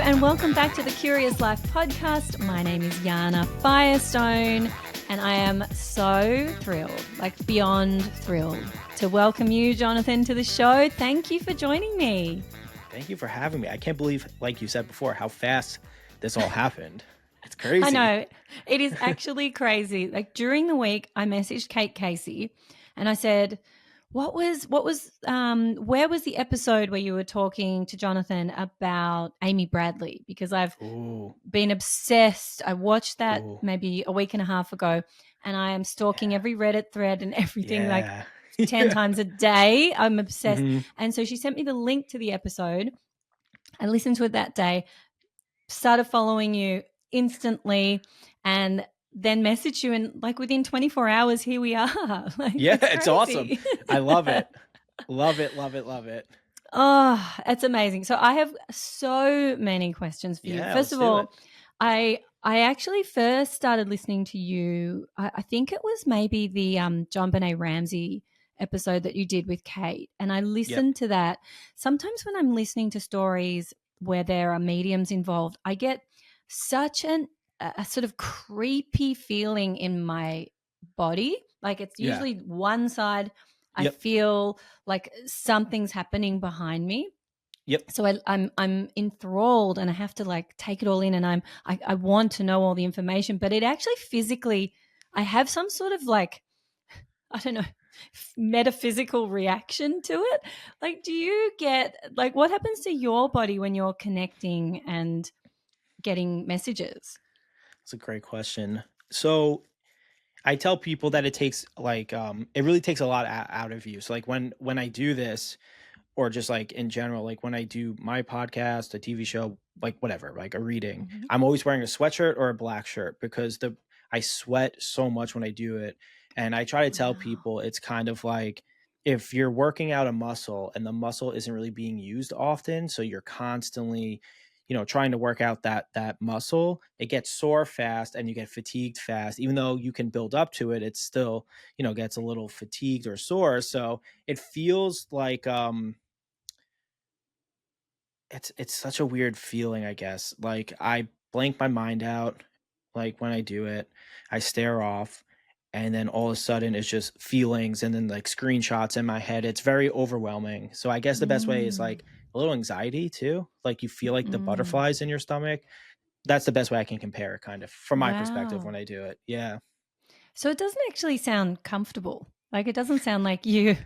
and welcome back to the Curious Life podcast. My name is Yana Firestone, and I am so thrilled, like beyond thrilled, to welcome you, Jonathan, to the show. Thank you for joining me. Thank you for having me. I can't believe, like you said before, how fast this all happened. It's crazy. I know. It is actually crazy. Like during the week, I messaged Kate Casey and I said, where was the episode where you were talking to Jonathan about Amy Bradley? Because I've been obsessed. I watched that maybe a week and a half ago, and I am stalking every Reddit thread and everything like 10 times a day. I'm obsessed. And so she sent me the link to the episode. I listened to it that day, started following you instantly, and then messaged you, and like within 24 hours, here we are. Like, it's awesome. I love it. Love it. Oh, it's amazing. So I have so many questions for you. First of all, I actually first started listening to you. I think it was maybe the John Benet Ramsey episode that you did with Kate, and I listened to that. Sometimes when I'm listening to stories where there are mediums involved, I get such a sort of creepy feeling in my body. Like it's usually one side. I feel like something's happening behind me. So I'm enthralled, and I have to like take it all in, and I want to know all the information, but it actually physically, I have some sort of like, I don't know, metaphysical reaction to it. Like, do you get, like, what happens to your body when you're connecting and getting messages? That's a great question. So I tell people that it takes like, it really takes a lot out of you. So like when I do this, or just like in general, like when I do my podcast, a TV show, like whatever, like a reading, I'm always wearing a sweatshirt or a black shirt because I sweat so much when I do it. And I try to tell people it's kind of like if you're working out a muscle and the muscle isn't really being used often, so you're constantly, trying to work out that muscle, it gets sore fast and you get fatigued fast. Even though you can build up to it, it's still, gets a little fatigued or sore. So it feels like it's such a weird feeling, I guess. Like I blank my mind out, like when I do it, I stare off, and then all of a sudden it's just feelings and then like screenshots in my head. It's very overwhelming. So I guess the best way is like a little anxiety too. Like you feel like the butterflies in your stomach. That's the best way I can compare it, kind of, from my perspective when I do it. Yeah. So it doesn't actually sound comfortable. Like it doesn't sound like you're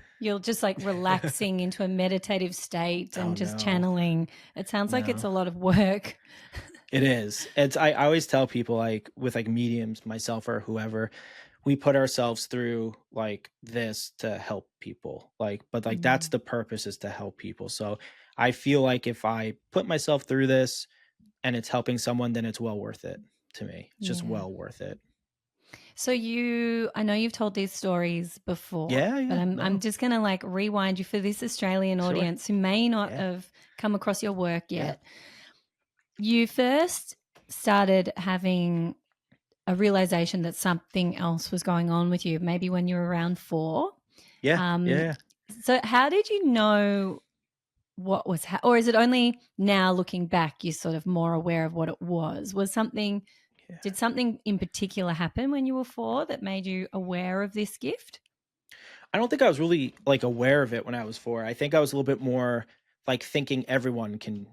just like relaxing into a meditative state and just channeling. It sounds like it's a lot of work. It is. I always tell people, like with like mediums, myself or whoever, we put ourselves through like this to help people. But that's the purpose, is to help people. So I feel like if I put myself through this and it's helping someone, then it's well worth it to me. It's just well worth it. So I know you've told these stories before, but I'm just going to like rewind you for this Australian audience who may not have come across your work yet. You first started having a realization that something else was going on with you, maybe when you were around 4. So how did you know what was, or is it only now looking back you're sort of more aware of what it was? Did something in particular happen when you were 4 that made you aware of this gift? I don't think I was really like aware of it when I was 4. I think I was a little bit more like thinking everyone can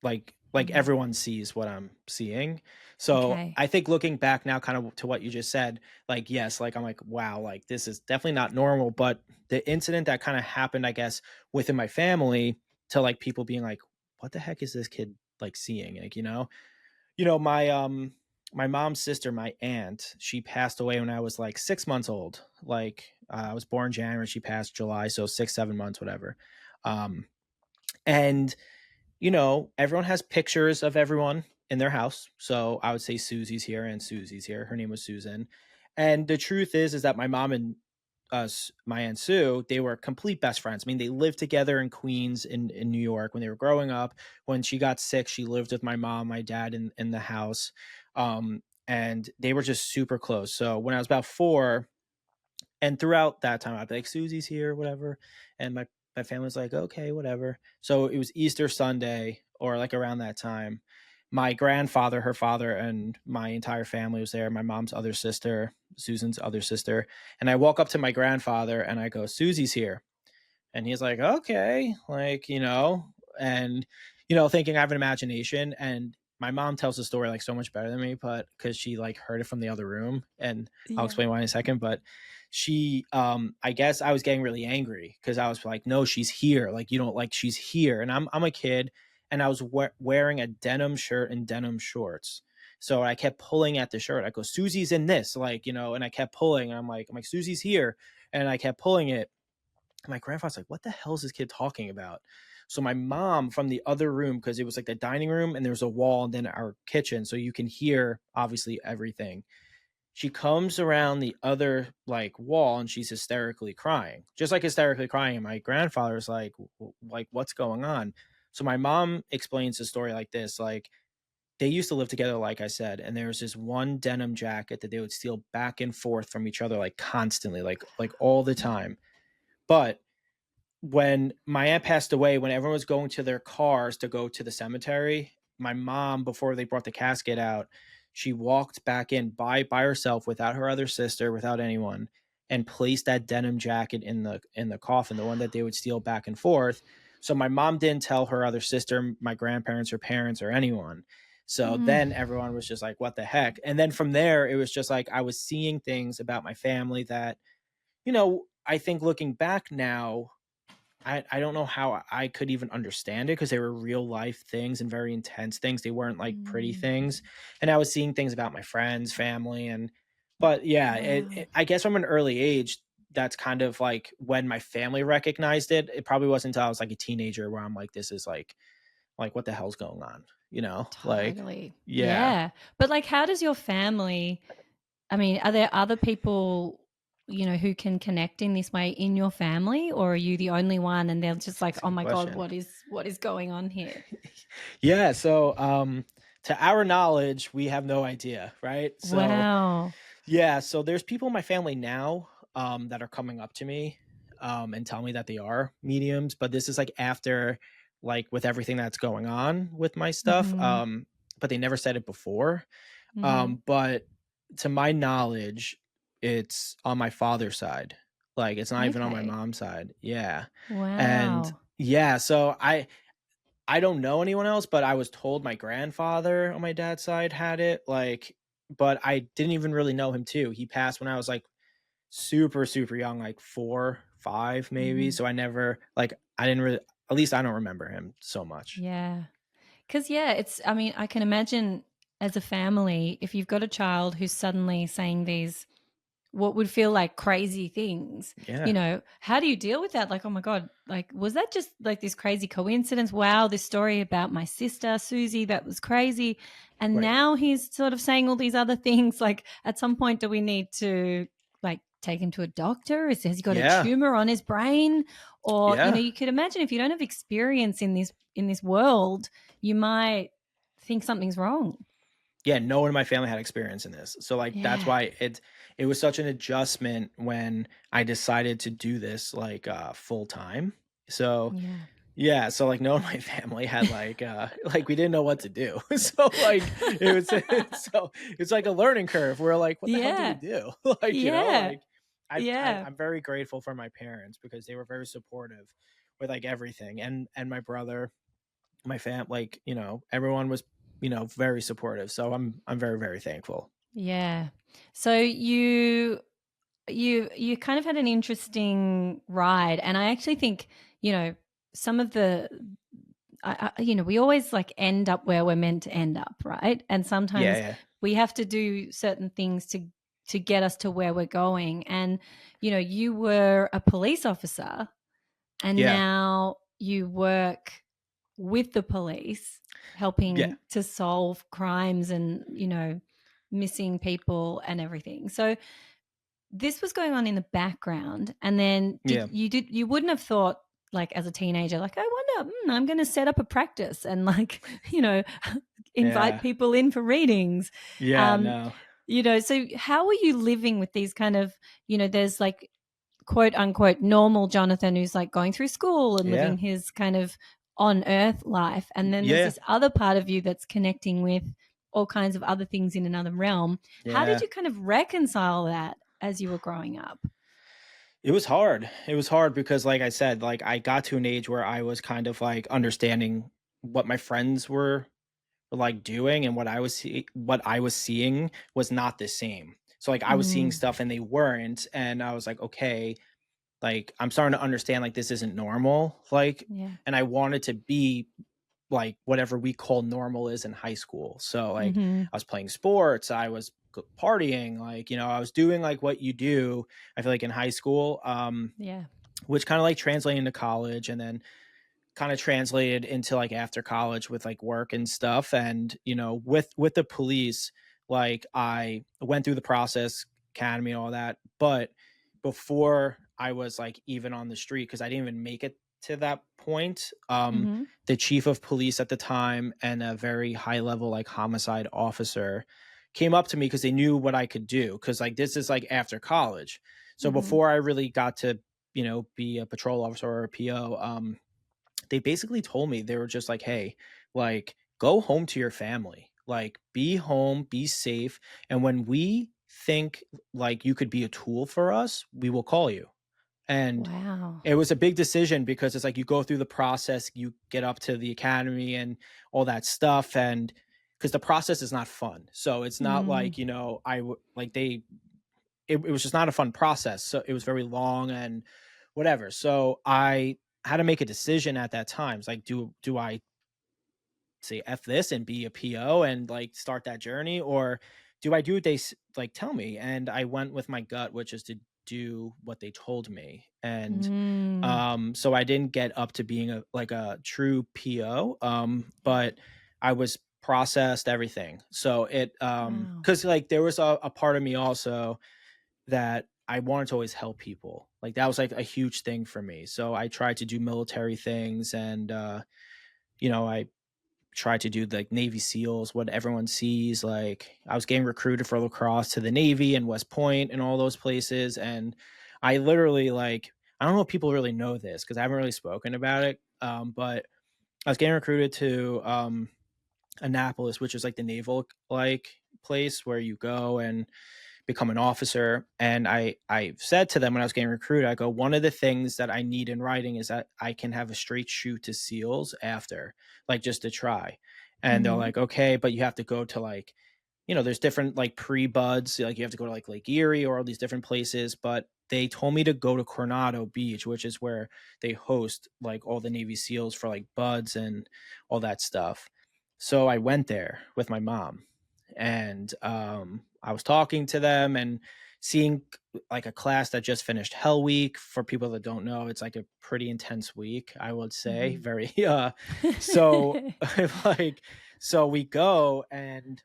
like everyone sees what I'm seeing. So I think looking back now, kind of to what you just said, like, yes, like I'm like, wow, like this is definitely not normal. But the incident that kind of happened, I guess, within my family, to like people being like, what the heck is this kid like seeing? Like, my mom's sister, my aunt, she passed away when I was like 6 months old. Like I was born January, she passed July, so 6-7 months, whatever. And everyone has pictures of everyone in their house. So I would say Susie's here and Susie's here. Her name was Susan. And the truth is that my mom and my Aunt Sue, they were complete best friends. I mean, they lived together in Queens in New York when they were growing up. When she got sick, she lived with my mom, my dad in the house. And they were just super close. So when I was about 4, and throughout that time, I'd be like, Susie's here, whatever. And my family was like, okay, whatever. So it was Easter Sunday or like around that time. my grandfather, her father, and my entire family was there. My mom's other sister, Susan's other sister. And I walk up to my grandfather and I go, Susie's here. And he's like, okay, like, and, thinking I have an imagination. And my mom tells the story like so much better than me, but because she like heard it from the other room. And I'll Yeah. explain why in a second. But she, I guess I was getting really angry because I was like, no, she's here. Like, you don't like, she's here. And I'm a kid and I was wearing a denim shirt and denim shorts. So I kept pulling at the shirt. I go, Susie's in this, like, and I kept pulling. And I'm like, Susie's here. And I kept pulling it. My grandfather's like, what the hell is this kid talking about? So my mom from the other room, because it was like the dining room and there's a wall and then our kitchen. So you can hear obviously everything. She comes around the other like wall and she's hysterically crying, just like hysterically crying. And my grandfather's like, what's going on? So my mom explains the story like this, like they used to live together, like I said, and there was this one denim jacket that they would steal back and forth from each other, like constantly, like all the time. But when my aunt passed away, when everyone was going to their cars to go to the cemetery, my mom, before they brought the casket out, she walked back in by herself without her other sister, without anyone, and placed that denim jacket in the coffin, the one that they would steal back and forth. So my mom didn't tell her other sister, my grandparents, her parents, or anyone. So Mm. then everyone was just like, what the heck? And then from there, it was just like I was seeing things about my family that, I think looking back now, I don't know how I could even understand it because they were real life things and very intense things. They weren't like pretty Mm. things. And I was seeing things about my friends, family, but yeah, Wow. I guess from an early age, that's kind of like when my family recognized it. It probably wasn't until I was like a teenager where I'm like, this is like what the hell's going on? Like, Totally. yeah. Yeah. But like, how does your family, I mean, are there other people, who can connect in this way in your family, or are you the only one and they're just like, That's a "Oh good my God, question. what is going on here?" Yeah. So, to our knowledge, we have no idea, right? So, Wow. yeah, so there's people in my family now, that are coming up to me, and tell me that they are mediums, but this is like after, like with everything that's going on with my stuff, Mhm. but they never said it before. Mhm. But to my knowledge, it's on my father's side. Like it's not even on my Okay. mom's side. Yeah. And Wow. yeah, so I don't know anyone else, but I was told my grandfather on my dad's side had it, like, but I didn't even really know him too. He passed when I was like super, super young, like 4, 5 maybe. Mhm. So I didn't really, at least I don't remember him so much. Yeah. 'Cause yeah, I mean, I can imagine as a family, if you've got a child who's suddenly saying these what would feel like crazy things, Yeah. how do you deal with that? Like, oh my God, like, was that just like this crazy coincidence? Wow, this story about my sister, Susie, that was crazy. And Right. now he's sort of saying all these other things. Like, at some point, do we need to like take him to a doctor? Has he got a Yeah. tumor on his brain? Or, Yeah. you could imagine if you don't have experience in this world, you might think something's wrong. Yeah, no one in my family had experience in this. So like that's Yeah. why it was such an adjustment when I decided to do this like full time. So Yeah. yeah, so like no one in my family had like we didn't know what to do. So like it was so it's like a learning curve. We're like, what the hell do we Yeah. do? Yeah. Like Yeah. I'm very grateful for my parents because they were very supportive with like everything. And my brother, my fam, like, everyone was, very supportive. So I'm very, very thankful. Yeah. So you kind of had an interesting ride, and I actually think, some of the we always like end up where we're meant to end up, right? And Yeah, sometimes yeah. we have to do certain things to get us to where we're going. And you were a police officer, and Yeah. now you work with the police Yeah. helping to solve crimes and missing people and everything. So this was going on in the background, and then Yeah. you wouldn't have thought, like, as a teenager, like, I wonder, I'm going to set up a practice and like invite Yeah. people in for readings. Yeah, um no. so how are you living with these kind of, there's like quote unquote normal Jonathan who's like going through school and Yeah. living his kind of on earth life, and then there's Yeah. this other part of you that's connecting with all kinds of other things in another realm. How did Yeah. you kind of reconcile that as you were growing up? It was hard. It was hard because like I said, like I got to an age where I was kind of like understanding what my friends were like doing, and what I was seeing was not the same. So like I was seeing Mm, stuff and they weren't, and I was like, okay, like I'm starting to understand like this isn't normal. Like, yeah. and I wanted to be like whatever we call normal is in high school. So like Mm-hmm. I was playing sports, I was partying, like, you know, I was doing like what you do, I feel like in high school, Yeah. which kind of like translated into college, and then kind of translated into like after college with like work and stuff. And you know, with the police, like I went through the process, academy and all that, but before I was like even on the street, because I didn't even make it to that point, Mm-hmm. the chief of police at the time and a very high level like homicide officer came up to me because they knew what I could do, because like this is like after college. So Mm-hmm. before I really got to, you know, be a patrol officer or a PO, they basically told me, they were just like, hey, like go home to your family, like be home, be safe, and when we think like you could be a tool for us, we will call you. And Wow. it was a big decision because it's like you go through the process, you get up to the academy and all that stuff, and because the process is not fun, so it's not Mm, like, you know, like it was just not a fun process. So it was very long and whatever. So I had to make a decision at that time. It's like, do I say F this and be a PO and like start that journey? Or do I do what they like tell me? And I went with my gut, which is to do what they told me. And mm, so I didn't get up to being a like a true PO. yeah. But I was processed everything. So it Wow. because like there was a part of me also that I wanted to always help people. Like that was like a huge thing for me. So I tried to do military things, and you know, I tried to do like Navy SEALs, what everyone sees. Like I was getting recruited for lacrosse to the Navy and West Point and all those places. And I literally like, I don't know if people really know this because I haven't really spoken about it. But I was getting recruited to Annapolis, which is like the naval like place where you go and become an officer. And I said to them when I was getting recruited, I go, one of the things that I need in writing is that I can have a straight shoot to SEALs after, like just to try. And they're Mm-hmm. like, okay, but you have to go to like, you know, there's different like pre-buds, like you have to go to like Lake Erie or all these different places. But they told me to go to Coronado Beach, which is where they host like all the Navy SEALs for like buds and all that stuff. So I went there with my mom, and I was talking to them and seeing like a class that just finished Hell Week. For people that don't know, it's like a pretty intense week, I would say. Mm-hmm. Very so like so we go, and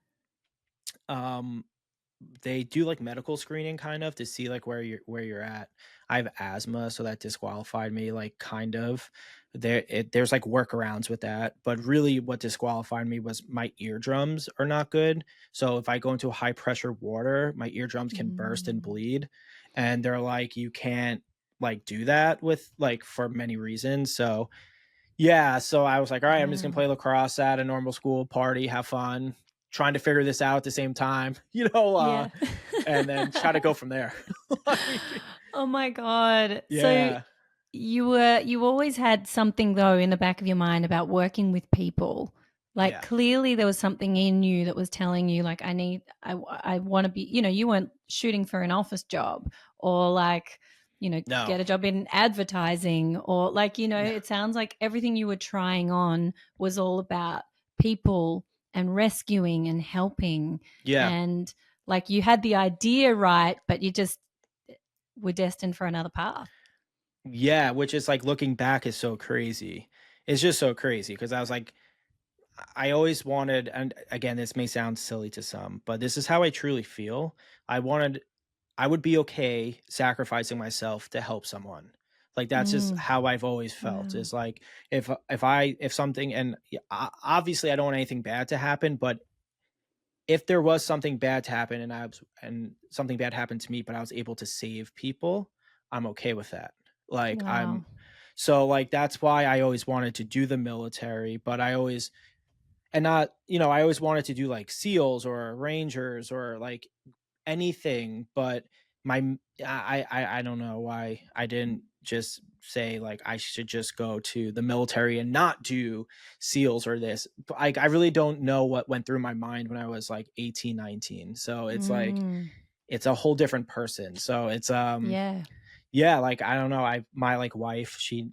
um they do like medical screening kind of to see like where you're at. I have asthma, so that disqualified me like kind of. There's like workarounds with that, but really what disqualified me was my eardrums are not good. So if I go into high pressure water, my eardrums can burst and Mm, bleed, and they're like you can't like do that with like for many reasons. So yeah, so I was like, all right, I'm just gonna wow. play lacrosse at a normal school, party, have fun, trying to figure this out at the same time, you know, Yeah. and then try to go from there. Like, Oh my God. So yeah, you always had something though in the back of your mind about working with people. Like yeah, clearly there was something in you that was telling you like I want to be, you weren't shooting for an office job or like, no, get a job in advertising or like, no, it sounds like everything you were trying on was all about people and rescuing and helping, yeah, and like you had the idea right, but you just were destined for another path. yeah, which is like looking back is so crazy. It's just so crazy because I was like, I always wanted, and again, this may sound silly to some, but this is how I truly feel. I wanted I would be okay sacrificing myself to help someone. Like that's just Mm, how I've always felt. wow. Is like if something, and obviously I don't want anything bad to happen, but if there was something bad to happen and something bad happened to me, but I was able to save people, I'm okay with that. Like I'm Wow. So like that's why I always wanted to do the military, but I always and not, I always wanted to do like SEALs or Rangers or like anything, but I don't know why I didn't just say like I should just go to the military and not do SEALs or this. But I really don't know what went through my mind when I was like 18, 19. So it's like Mm, it's a whole different person. So it's yeah. yeah, like I don't know. My like wife, she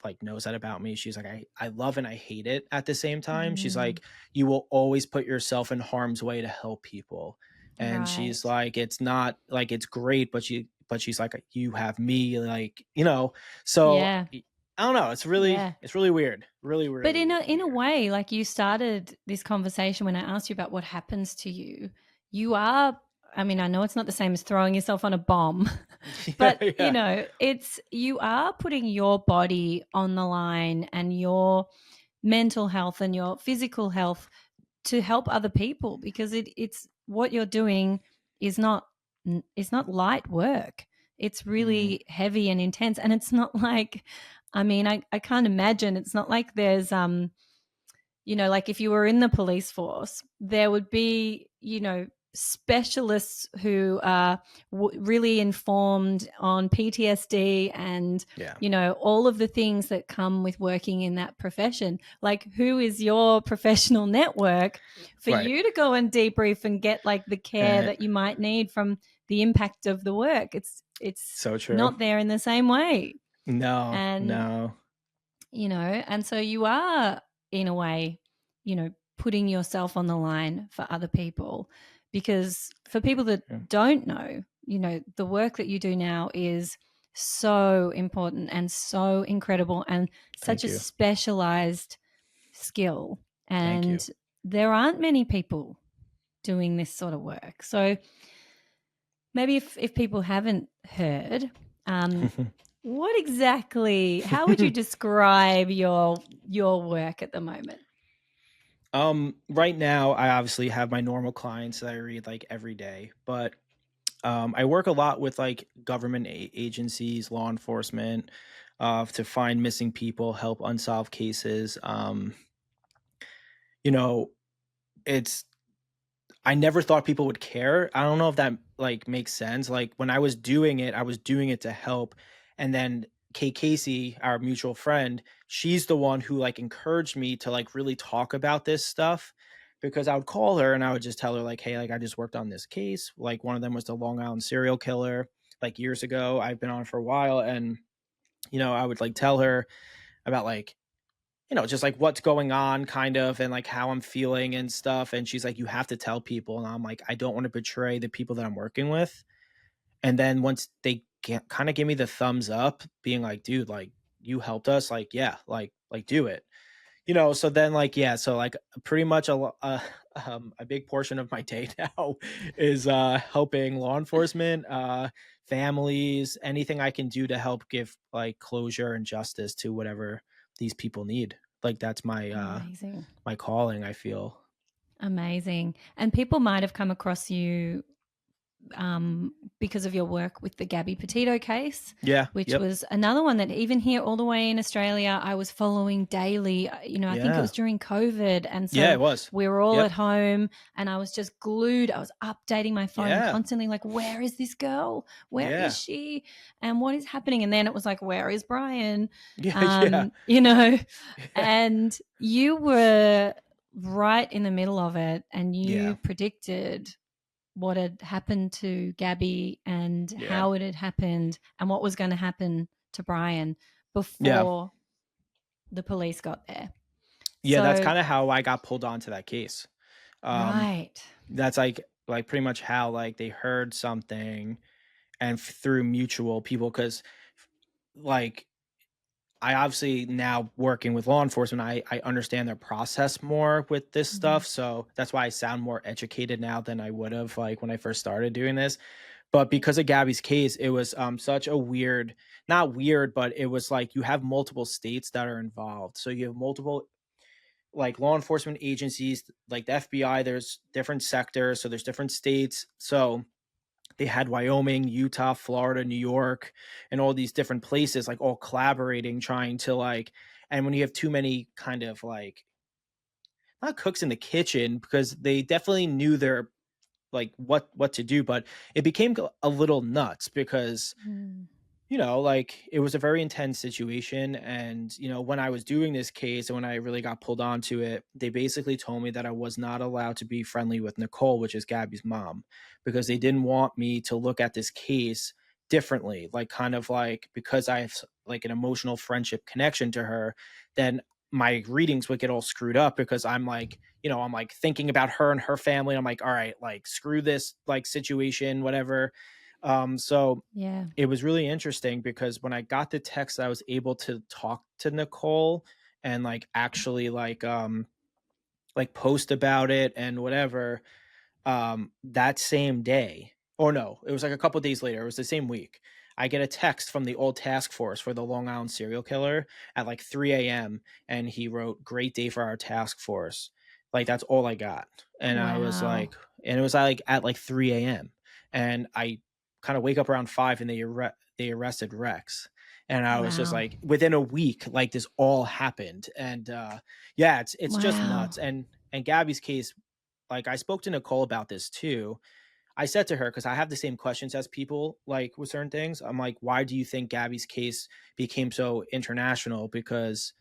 like knows that about me. She's like, I love and I hate it at the same time. She's Mm, like, you will always put yourself in harm's way to help people. And she's right. like, it's not like it's great, but she's like, you have me, like, so Yeah. I don't know. Yeah. It's really weird. Really, But in really a weird. way, like you started this conversation when I asked you about what happens to you. You are, I mean, I know it's not the same as throwing yourself on a bomb, Yeah, but yeah. it's you are putting your body on the line and your mental health and your physical health to help other people, because it's what you're doing is not is not light work. It's Mhm. really heavy and intense, and it's not like, I mean, I can't imagine. It's not like there's like if you were in the police force, there would be, specialists who are really informed on PTSD and, Yeah. all of the things that come with working in that profession. Like, who is your professional network for Right. you to go and debrief and get like the care And that you might need from the impact of the work? It's so true. not there in the same way. No, And no. and so you are, in a way, putting yourself on the line for other people, because for people that Yeah. don't know, the work that you do now is so important and so incredible and such Thank a you. specialized skill. Thank you. And there aren't many people doing this sort of work. So maybe if people haven't heard, um, what exactly? How would you describe your work at the moment? Right now, I obviously have my normal clients that I read like every day, but I work a lot with like government agencies, law enforcement, to find missing people, help unsolved cases. You know, it's I never thought people would care. I don't know if that like makes sense. Like when I was doing it, I was doing it to help. And then Kay Casey, our mutual friend, she's the one who like encouraged me to like really talk about this stuff, because I would call her and I would just tell her like, hey, like I just worked on this case. Like one of them was the Long Island serial killer like years ago. I've been on for a while, and I would like tell her about like just like what's going on kind of, and like how I'm feeling and stuff. And she's like, you have to tell people. And I'm like, I don't want to betray the people that I'm working with. And then once they kind of give me the thumbs up, being like, dude, like you helped us, like, yeah, like do it. So then like, yeah, so like pretty much a big portion of my day now is helping law enforcement, families, anything I can do to help give like closure and justice to whatever these people need. Like that's Amazing. my calling, I feel. Amazing. And people might have come across you because of your work with the Gabby Petito case, Yeah, which yep. was another one that even here, all the way in Australia, I was following daily. I think it Yeah. was during COVID. And Yeah, so it was. we were all at Yep. home and I was just glued. I was updating my phone Yeah. constantly, like, where is this girl? Where is Yeah. she? And what is happening? And then it was like, where is Brian? Yeah, yeah. Yeah. And you were right in the middle of it and you Yeah. predicted what had happened to Gabby and Yeah. how it had happened and what was going to happen to Brian Yeah. before the police got there. Yeah, that's So, kinda how I got pulled onto that case. Um, right. that's like pretty much how like they heard something, and through mutual people, because like I obviously now working with law enforcement, I understand their process more with this Mhm. stuff. So that's why I sound more educated now than I would have like when I first started doing this. But because of Gabby's case, it was such a weird, not weird, but it was like you have multiple states that are involved. So you have multiple like law enforcement agencies like the FBI, there's different sectors, so there's different states. So they had Wyoming, Utah, Florida, New York, and all these different places like all collaborating, trying to like, and when you have too many kind of like, not cooks in the kitchen, because they definitely knew their like what to do, but it became a little nuts because Mm. like it was a very intense situation. And, when I was doing this case and when I really got pulled onto it, they basically told me that I was not allowed to be friendly with Nicole, which is Gabby's mom, because they didn't want me to look at this case differently. Like, kind of like, because I have like an emotional friendship connection to her, then my readings would get all screwed up because I'm like thinking about her and her family. I'm like, all right, like screw this like situation, whatever. So Yeah. it was really interesting because when I got the text, I was able to talk to Nicole and like actually like post about it and whatever, that same day, or no, it was like a couple days later, it was the same week. I get a text from the old task force for the Long Island serial killer at like 3 a.m. and he wrote, "Great day for our task force." Like, that's all I got. And I was Wow. like, and it was like at like 3 a.m. And I kind of wake up around 5 and they arrested Rex. And I was just Wow. like, within a week, like this all happened. And yeah, it's just Wow. nuts. And Gabby's case, like, I spoke to Nicole about this too. I said to her, because I have the same questions as people like with certain things. I'm like, why do you think Gabby's case became so international? Because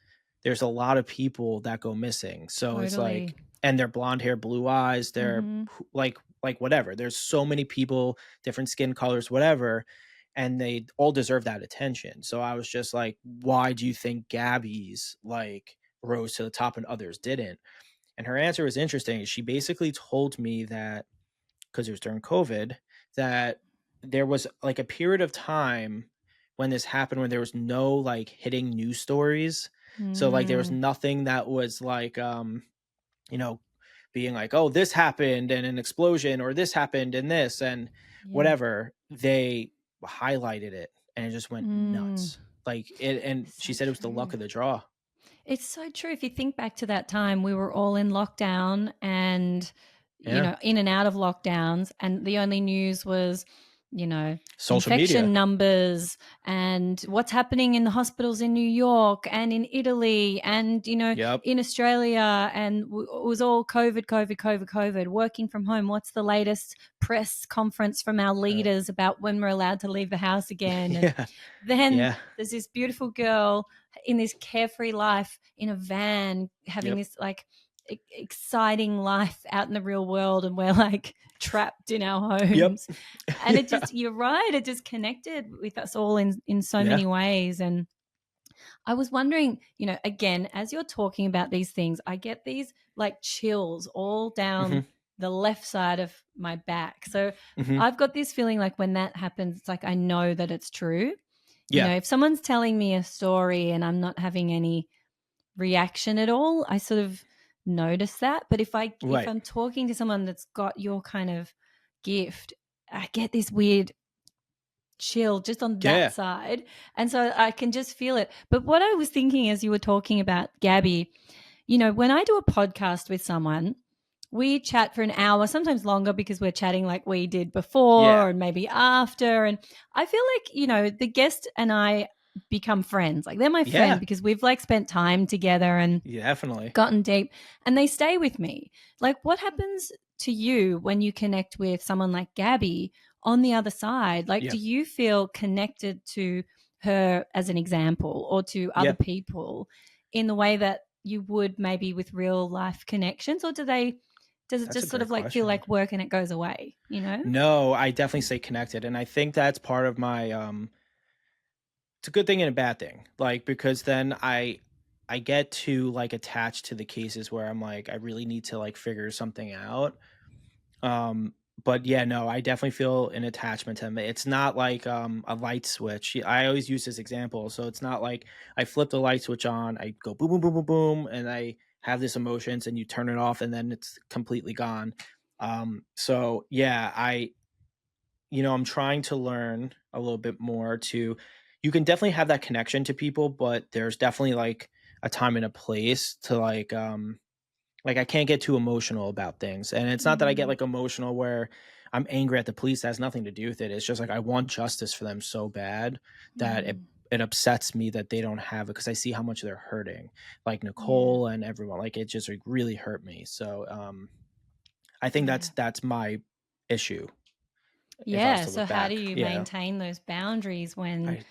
there's a lot of people that go missing. So it's Totally. like, and they're blonde hair, blue eyes, they're Mm-hmm. like whatever. There's so many people, different skin colors, whatever, and they all deserve that attention. So I was just like, why do you think Gabby's like rose to the top and others didn't? And her answer was interesting. She basically told me that, because it was during COVID, that there was like a period of time when this happened when there was no like hitting news stories. So like there was Mm. nothing that was like you know, being like, oh, this happened and an explosion, or this happened and this and Yeah. whatever. They highlighted it and it just went Mm. nuts. Like it, and So she said it was the luck true. of the draw. It's so true. If you think back to that time, we were all in lockdown and, Yeah. in and out of lockdowns. And the only news was, you know, Social media. infection numbers and what's happening in the hospitals in New York and in Italy and, Yep. in Australia. And it was all COVID, COVID, COVID, COVID, working from home. What's the latest press conference from our Yep. leaders about when we're allowed to leave the house again? And Yeah. then Yeah. there's this beautiful girl in this carefree life in a van having Yep. this like exciting life out in the real world, and we're like trapped in our Yep. homes. And it Yeah. just, you're right, it just connected with us all in so Yeah. many ways. And I was wondering, again, as you're talking about these things, I get these like chills all down Mhm. the left side of my back. So Mhm. I've got this feeling like when that happens, it's like I know that it's true. Yeah. If someone's telling me a story and I'm not having any reaction at all, I sort of notice that. But if Right. I'm talking to someone that's got your kind of gift, I get this weird chill just on that Yeah. side. And so I can just feel it. But what I was thinking as you were talking about Gabby, when I do a podcast with someone, we chat for an hour, sometimes longer because we're chatting like we did Yeah. before and maybe after. And I feel like, the guest and I become friends. Like they're my friend Yeah. because we've like spent time together and Yeah, definitely. gotten deep, and they stay with me. Like, what happens to you when you connect with someone like Gabby on the other side? Like, Yeah. do you feel connected to her as an example or to other Yeah. people in the way that you would maybe with real life connections? Or does it That's a just sort great of like feel question. like work and it goes away, No, I definitely stay connected, and I think that's part of my, it's a good thing and a bad thing, like, because then I get to, like, attach to the cases where I'm like, I really need to, like, figure something out. Um, but yeah, no, I definitely feel an attachment to them. It's not like a light switch. I always use this example. So it's not like I flip the light switch on, I go boom, boom, boom, boom, boom, and I have this emotions and you turn it off and then it's completely gone. So yeah, I'm trying to learn a little bit more to, you can definitely have that connection to people, but there's definitely like a time and a place to like I can't get too emotional about things. And it's not that I get Mm, like emotional where I'm angry at the police. That has nothing to do with it. It's just like I want justice for them so bad that Mm. it upsets me that they don't have it because I see how much they're hurting, like Yeah. Nicole and everyone. Like it just like really hurt me. So I think Yeah. that's my issue if I was Yeah. to So look how do back. you Yeah. maintain those boundaries when, I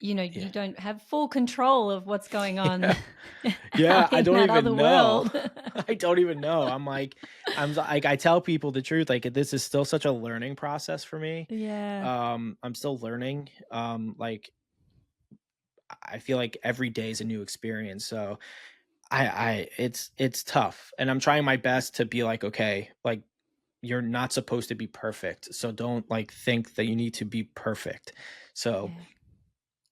you yeah. don't have full control of what's going on Yeah. Yeah, I in don't that other even know. world? I don't even know. Like I tell people the truth, like this is still such a learning process for me. Yeah. I'm still learning. Like I feel like every day is a new experience. So it's tough. And I'm trying my best to be like, okay, like you're not supposed to be perfect. So don't like think that you need to be perfect. So Yeah.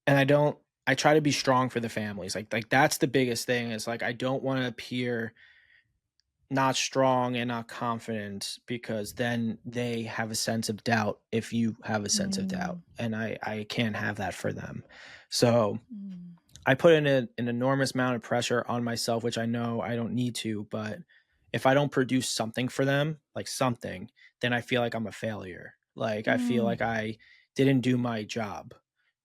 and I try to be strong for the families. Like that's the biggest thing is like I don't want to appear not strong and not confident because then they have a sense of doubt if you have a sense of doubt Mm. and I can't have that for them. So Mm. I put in an enormous amount of pressure on myself, which I know I don't need to, but if I don't produce something for them, like something, then I feel like I'm a failure. Like I feel Mm. like I didn't do my job.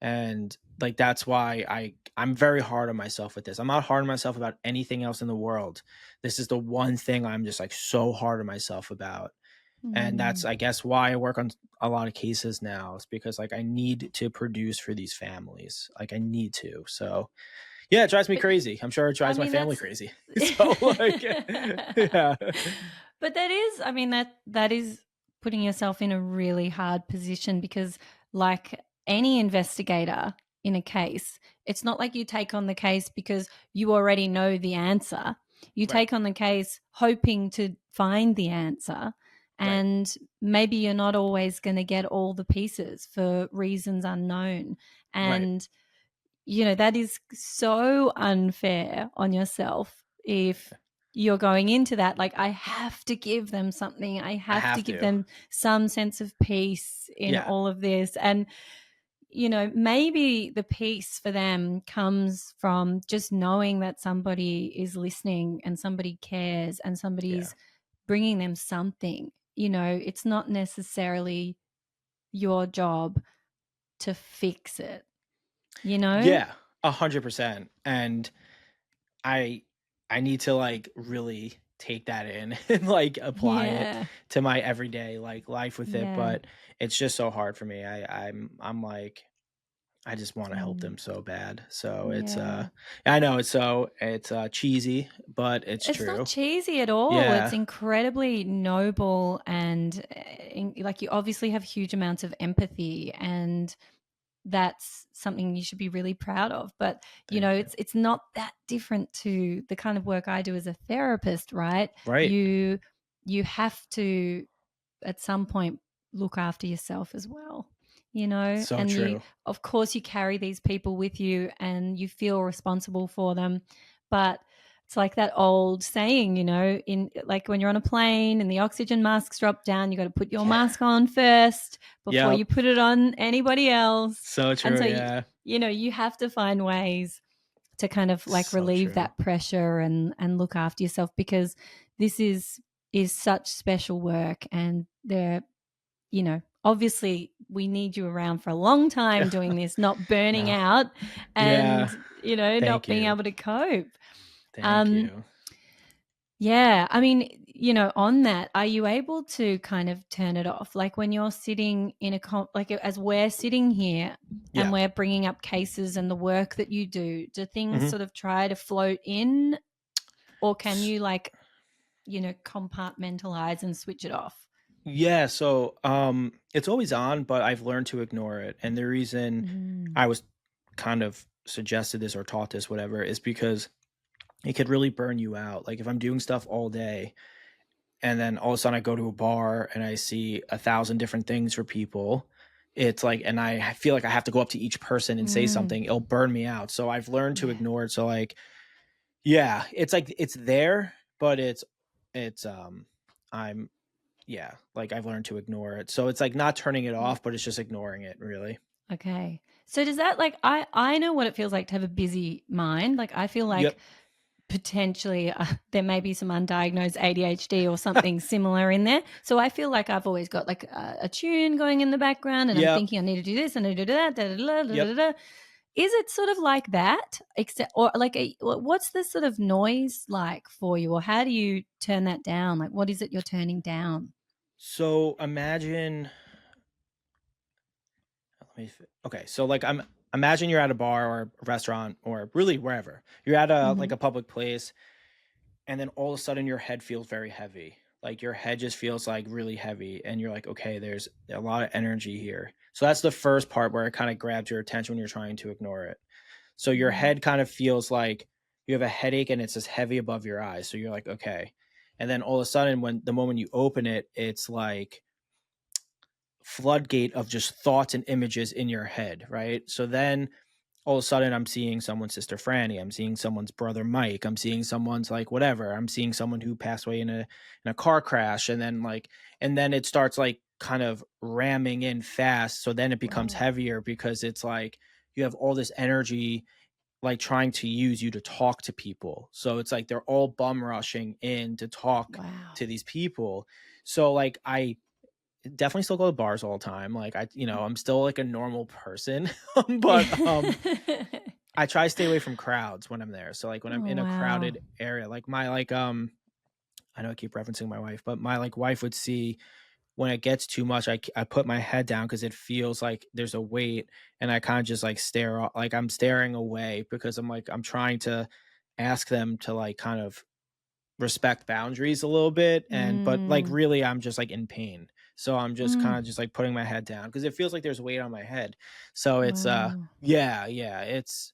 And like that's why I'm very hard on myself with this. I'm not hard on myself about anything else in the world. This is the one thing I'm just like so hard on myself about. And that's Mm. I guess why I work on a lot of cases now is because like I need to produce for these families. Like I need to. So yeah, it drives me But crazy. I'm sure it I drives my mean, family that's crazy. So like yeah. but that is, I mean, that is putting yourself in a really hard position because, like any investigator in a case, it's not like you take on the case because you already know the answer. You Right. take on the case hoping to find the answer, Right. and maybe you're not always going to get all the pieces for reasons unknown. Right. And that is so unfair on yourself if you're going into that like, I have to give them something. I I have to have give to. them some sense of peace in Yeah. all of this. And maybe the peace for them comes from just knowing that somebody is listening and somebody cares and Yeah. somebody's bringing them something. It's not necessarily your job to fix it, you know? Yeah. 100%. And I I need to like really take that in and like apply it Yeah. to my everyday like life with it. Yeah. But it's just so hard for me. I'm like I just want to help Mm. them so bad. So it's Yeah. I know it's cheesy, but it's It's not true. cheesy at all. It's Yeah. incredibly noble and like you obviously have huge amounts of empathy, and that's something you should be really proud of. But Thank you. it's not that different to the kind of work I do as a therapist, right? Right. You have to at some point look after yourself as well, So and true. of course you carry these people with you and you feel responsible for them. But it's like that old saying, in like when you're on a plane and the oxygen masks drop down, you got to put your Yeah. mask on first before you Yep. put it on anybody else. So And true. so Yeah. you have to find ways to kind of like So relieve true. that pressure and look after yourself, because this is such special work, and obviously we need you around for a long time doing this, not burning No. out Yeah. and not Thank being you. able to cope. Thank um you. yeah, I mean, on that, are you able to kind of turn it off? Like when you're sitting in like as we're sitting here and Yeah. we're bringing up cases and the work that you do things Mhm. sort of try to float in, or can you like, compartmentalize and switch it off? Yeah, so it's always on, but I've learned to ignore it. And the reason Mm. I was kind of suggested this or taught this, whatever, is because it could really burn you out. Like if I'm doing stuff all day and then all of a sudden I go to a bar and I see 1,000 different things for people, it's like, and I feel like I have to go up to each person and say Mm. something, it'll burn me out. So I've learned to Yeah. ignore it. So like, yeah, it's like it's there, but it's I'm yeah, like I've learned to ignore it. So it's like not turning it Yeah. off, but it's just ignoring it really. Okay. So does that, like, I know what it feels like to have a busy mind. Like I feel like Yep. potentially there may be some undiagnosed ADHD or something similar in there. So I feel like I've always got like a tune going in the background, and I'm Yep. thinking I need to do this and I need to do that. Da, da, da, da, da, Yep. da. Is it sort of like that? Except, or like, what's the sort of noise like for you, or how do you turn that down? Like, what is it you're turning down? So imagine, okay, so like imagine you're at a bar or a restaurant or really wherever. You're at a Hmm. like a public place, and then all of a sudden your head feels very heavy. Like your head just feels like really heavy, and you're like, okay, there's a lot of energy here. So that's the first part where it kind of grabs your attention when you're trying to ignore it. So your Mm. head kind of feels like you have a headache and it's just heavy above your eyes. So you're like, okay. And then all of a sudden, when the moment you open it, it's like floodgate of just thoughts and images in your head, right? So then all of a sudden I'm seeing someone's sister Franny, I'm seeing someone's brother Mike, I'm seeing someone's like whatever, I'm seeing someone who passed away in a car crash, and then like and then it starts like kind of ramming in fast. So then it becomes Wow. heavier because it's like you have all this energy like trying to use you to talk to people. So it's like they're all bum rushing in to talk Wow. to these people. So like I definitely still go to bars all the time. Like I'm still like a normal person, but Yeah. I try to stay away from crowds when I'm there. So like when I'm Oh, in a wow. crowded area, like my like I know I keep referencing my wife, but my like wife would see when it gets too much, I put my head down because it feels like there's a weight, and I kind of just like like I'm staring away because I'm like I'm trying to ask them to like kind of respect boundaries a little bit, and but like Mm. really I'm just like in pain. So I'm just kind Mm. of just like putting my head down because it feels like there's weight on my head. So it's Wow. yeah, it's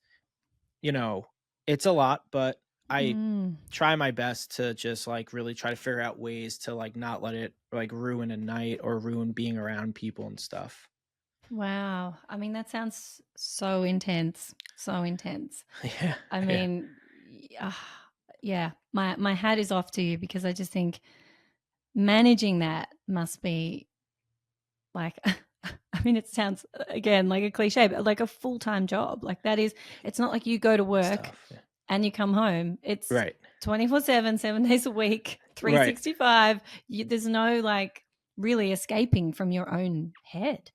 you know, it's a lot, but I Mm. try my best to just like really try to figure out ways to like not let it like ruin a night or ruin being around people and stuff. Wow. I mean, that sounds so intense. So intense. Yeah, I yeah, mean, yeah, my hat is off to you because I just think managing that must be like I mean, it sounds again like a cliche, but like a full-time job. Like that is, it's not like you go to it's work tough. Yeah. and you come home. It's Right, 24/7, 7 days a week, right, 365. There's no like really escaping from your own head.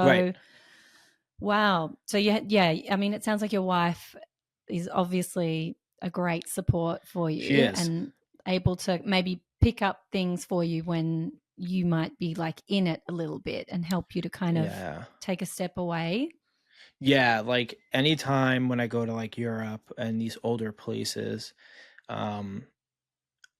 right. So, wow. So yeah, I mean, it sounds like your wife is obviously a great support for She you is. and able to maybe pick up things for you when you might be like in it a little bit and help you to kind of Yeah. take a step away. Yeah, like anytime when I go to like Europe and these older places, um,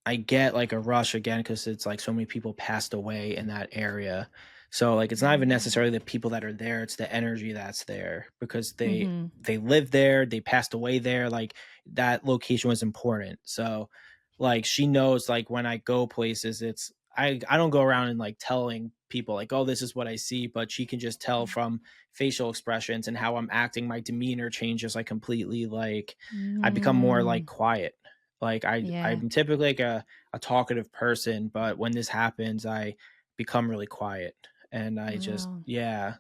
I get like a rush again because it's like so many people passed away in that area. So like it's not even necessarily the people that are there, it's the energy that's there because Mm-hmm. they lived there, they passed away there, like that location was important. So like she knows like when I go places, it's I don't go around and like telling people like, oh, this is what I see, but she can just tell from facial expressions and how I'm acting, my demeanor changes like completely. Like I become more like Mm, quiet. Like yeah. I'm typically like a talkative person, but when this happens, I become really quiet, and I just Wow. yeah,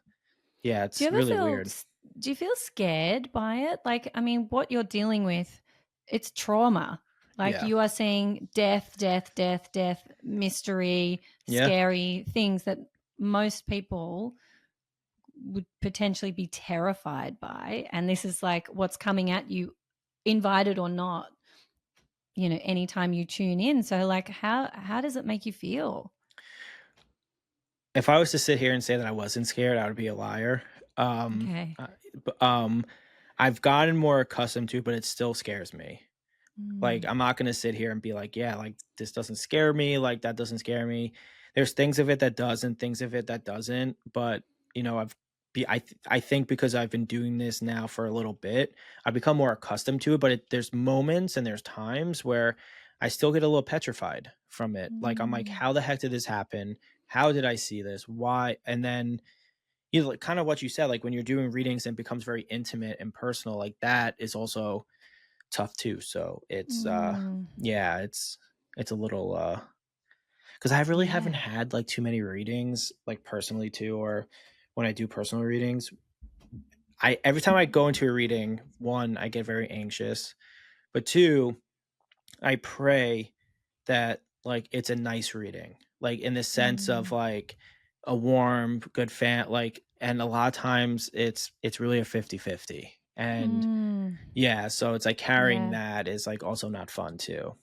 Do you it's ever really feel weird. do you feel scared by it? Like, I mean, what you're dealing with, it's trauma. Like Yeah, you are seeing death, death, death, death, mystery, yeah, scary things that most people would potentially be terrified by. And this is like what's coming at you, invited or not, anytime you tune in. So like how does it make you feel? if I was to sit here and say that I wasn't scared, I would be a liar. Um, Okay. uh, I've gotten more accustomed to, but it still scares me. Like, Mm, I'm not gonna sit here and be like, "Yeah, like, this doesn't scare me, like, that doesn't scare me." There's things of it that does and things of it that doesn't, but, I think because I've been doing this now for a little bit, I've become more accustomed to it, but there's moments and there's times where I still get a little petrified from it. Like, I'm like, mm, "How the heck did this happen? How did I see this? Why?" And then, like, kinda what you said, like, when you're doing readings and it becomes very intimate and personal, like, that is also tough too. So it's mm, yeah, it's a little because I really haven't yeah. had like too many readings, like personally too, or when I do personal readings, I every time I go into a reading, one, I get very anxious, but two, I pray that, like, it's a nice reading, like, in the sense of, Mm. like, a warm, good fan like, and a lot of times it's really a 50-50, and Mm. yeah, so it's like carrying Yeah. that is, like, also not fun too.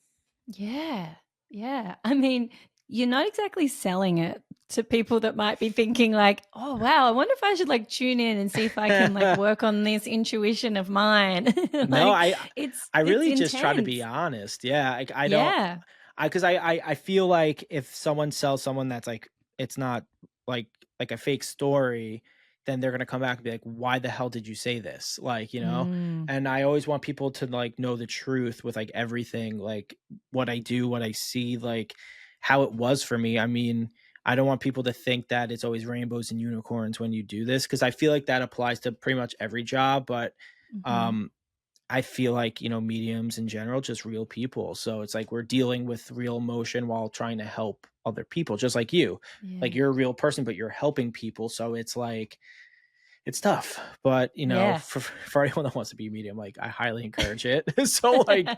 Yeah. Yeah. I mean, you're not exactly selling it to people that might be thinking like, "Oh, wow, I wonder if I should like tune in and see if I can like work on this intuition of mine." No, Like I it's I it's really just try to be intense. honest. Yeah, like, I don't Yeah. because I feel like if someone sells someone that's like it's not like a fake story, then they're gonna come back and be like, "Why the hell did you say this?" Like, you know? Mm. And I always want people to like know the truth with like everything, like what I do, what I see, like how it was for me. I mean, I don't want people to think that it's always rainbows and unicorns when you do this because I feel like that applies to pretty much every job, but Mhm. um I feel like, mediums in general, just real people. So it's like we're dealing with real emotion while trying to help other people, just like you. Like Yeah. you're a real person, but you're helping people. So it's like it's tough. But Yeah. for anyone that wants to be a medium, like I highly encourage it. So like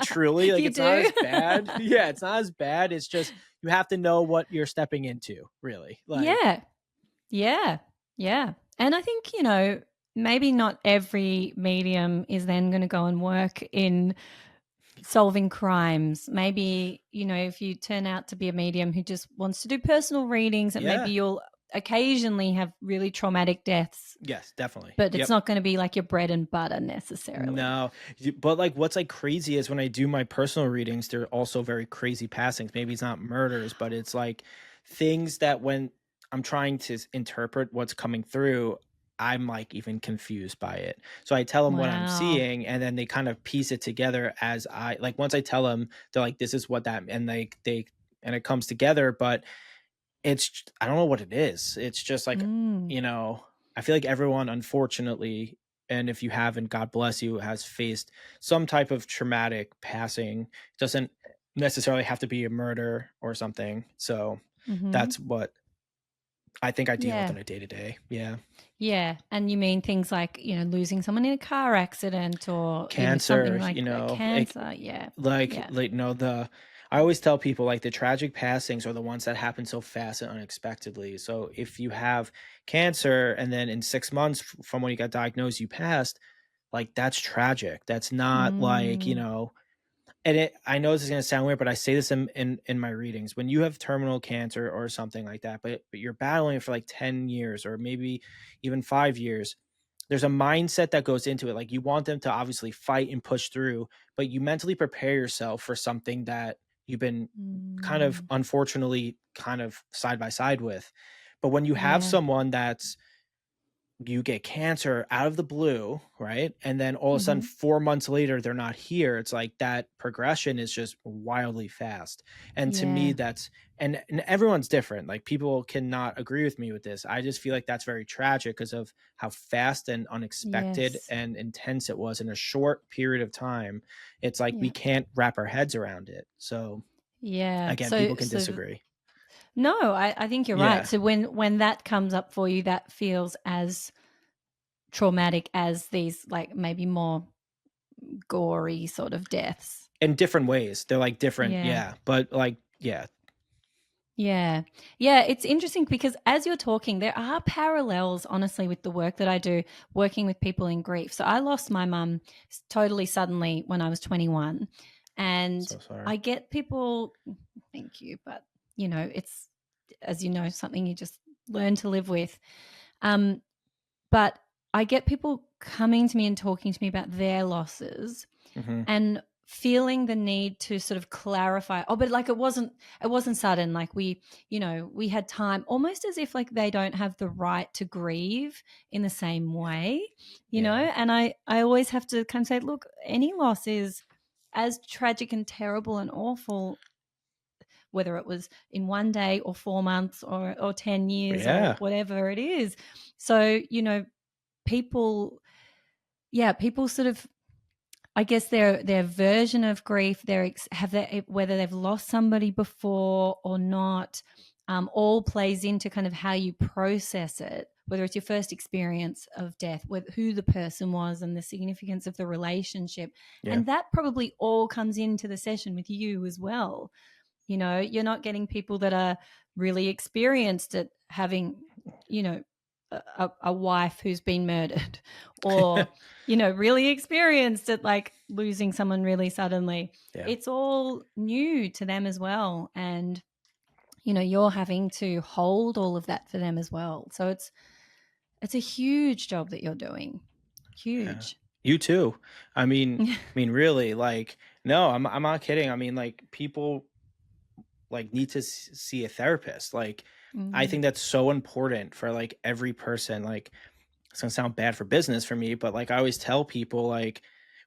truly, like You it's not do? as bad. Yeah, it's not as bad. It's just you have to know what you're stepping into, really. Like, Yeah. Yeah. Yeah. And I think, maybe not every medium is then going to go and work in solving crimes. Maybe, if you turn out to be a medium who just wants to do personal readings, and maybe yeah. you'll occasionally have really traumatic deaths, Yes, definitely. but it's Yep. not going to be like your bread and butter necessarily. No, but, like, what's, like, crazy is when I do my personal readings, they're also very crazy passings. Maybe it's not murders, but it's, like, things that when I'm trying to interpret what's coming through, I'm, like, even confused by it. So I tell them what I'm Wow. seeing, and then they kind of piece it together as once I tell them, they're like, "This is what that" and and it comes together, but I don't know what it is. It's just like, Mm. you know, I feel like everyone, unfortunately, and if you haven't, God bless you, has faced some type of traumatic passing. It doesn't necessarily have to be a murder or something. So Mhm. that's what I think I deal with Yeah. on a day to day. Yeah. Yeah, and you mean things like, losing someone in a car accident, or, something Cancer, like cancer. Yeah. Yeah. the I always tell people like the tragic passings are the ones that happen so fast and unexpectedly. So if you have cancer and then in 6 months from when you got diagnosed you passed, like that's tragic. That's not like, Mm. and I know this is gonna sound weird, but I say this in my readings. When you have terminal cancer or something like that, but you're battling it for like 10 years or maybe even 5 years, there's a mindset that goes into it. Like you want them to obviously fight and push through, but you mentally prepare yourself for something that you've been kind of Mm. unfortunately kind of side by side with. But when you have Yeah. someone that's you get cancer out of the blue, right? And then all of a sudden, Mhm. 4 months later, they're not here. It's like that progression is just wildly fast. And to me, Yeah. and everyone's different. Like people cannot agree with me with this. I just feel like that's very tragic because of how fast and unexpected Yes. and intense it was in a short period of time. It's like we Yeah. can't wrap our heads around it. So Yeah. again, So people can disagree. no, I think you're right. Yeah. So when that comes up for you, that feels as traumatic as these like maybe more gory sort of deaths. In different ways. They're like different. Yeah. Yeah. But like, yeah. Yeah. Yeah, it's interesting because as you're talking, there are parallels, honestly, with the work that I do, working with people in grief. So I lost my mum totally suddenly when I was 21. And So sorry. I get people, thank you, but, it's, as you know, something you just learn to live with. Um, but I get people coming to me and talking to me about their losses Mhm. and feeling the need to sort of clarify, but like it wasn't sudden, like we had time, almost as if like they don't have the right to grieve in the same way. Yeah. And I always have to kind of say, look, any loss is as tragic and terrible and awful, whether it was in one day or 4 months or 10 years or Yeah. whatever it is. So people, yeah, people sort of, I guess their version of grief, whether they've lost somebody before or not, all plays into kind of how you process it whether it's your first experience of death, who the person was and the significance of the relationship. Yeah. And that probably all comes into the session with you as well. You know, you're not getting people that are really experienced at having, you know, a wife who's been murdered, or, you know, really experienced at like losing someone really suddenly. Yeah. It's all new to them as well. And, you know, you're having to hold all of that for them as well. So it's a huge job that you're doing. Yeah. Huge. You too. Really, like, no, I'm not kidding. I mean, like, people like need to see a therapist. Like, I Mm, think that's so important for like every person. Like, it's gonna sound bad for business for me, but like I always tell people, like,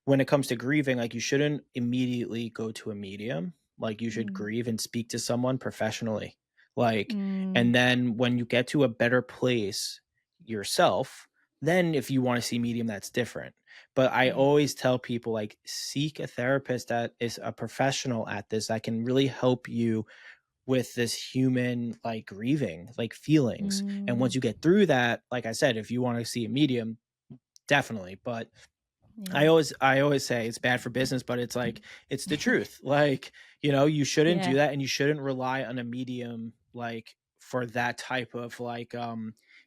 when it comes to grieving, like, you shouldn't immediately go to a medium. Like, you should mm, grieve and speak to someone professionally. Like, mm, and then when you get to a better place yourself, then if you want to see medium, that's different. But I yeah. always tell people, like, seek a therapist that is a professional at this, that can really help you with this human, like, grieving, like, feelings. And once Mm, you get through that, like I said, if you want to see a medium, definitely. But yeah. I always say it's bad for business, but it's like, it's the truth. Like, you shouldn't do Yeah. that, and you shouldn't rely on a medium, like, for that type of, like,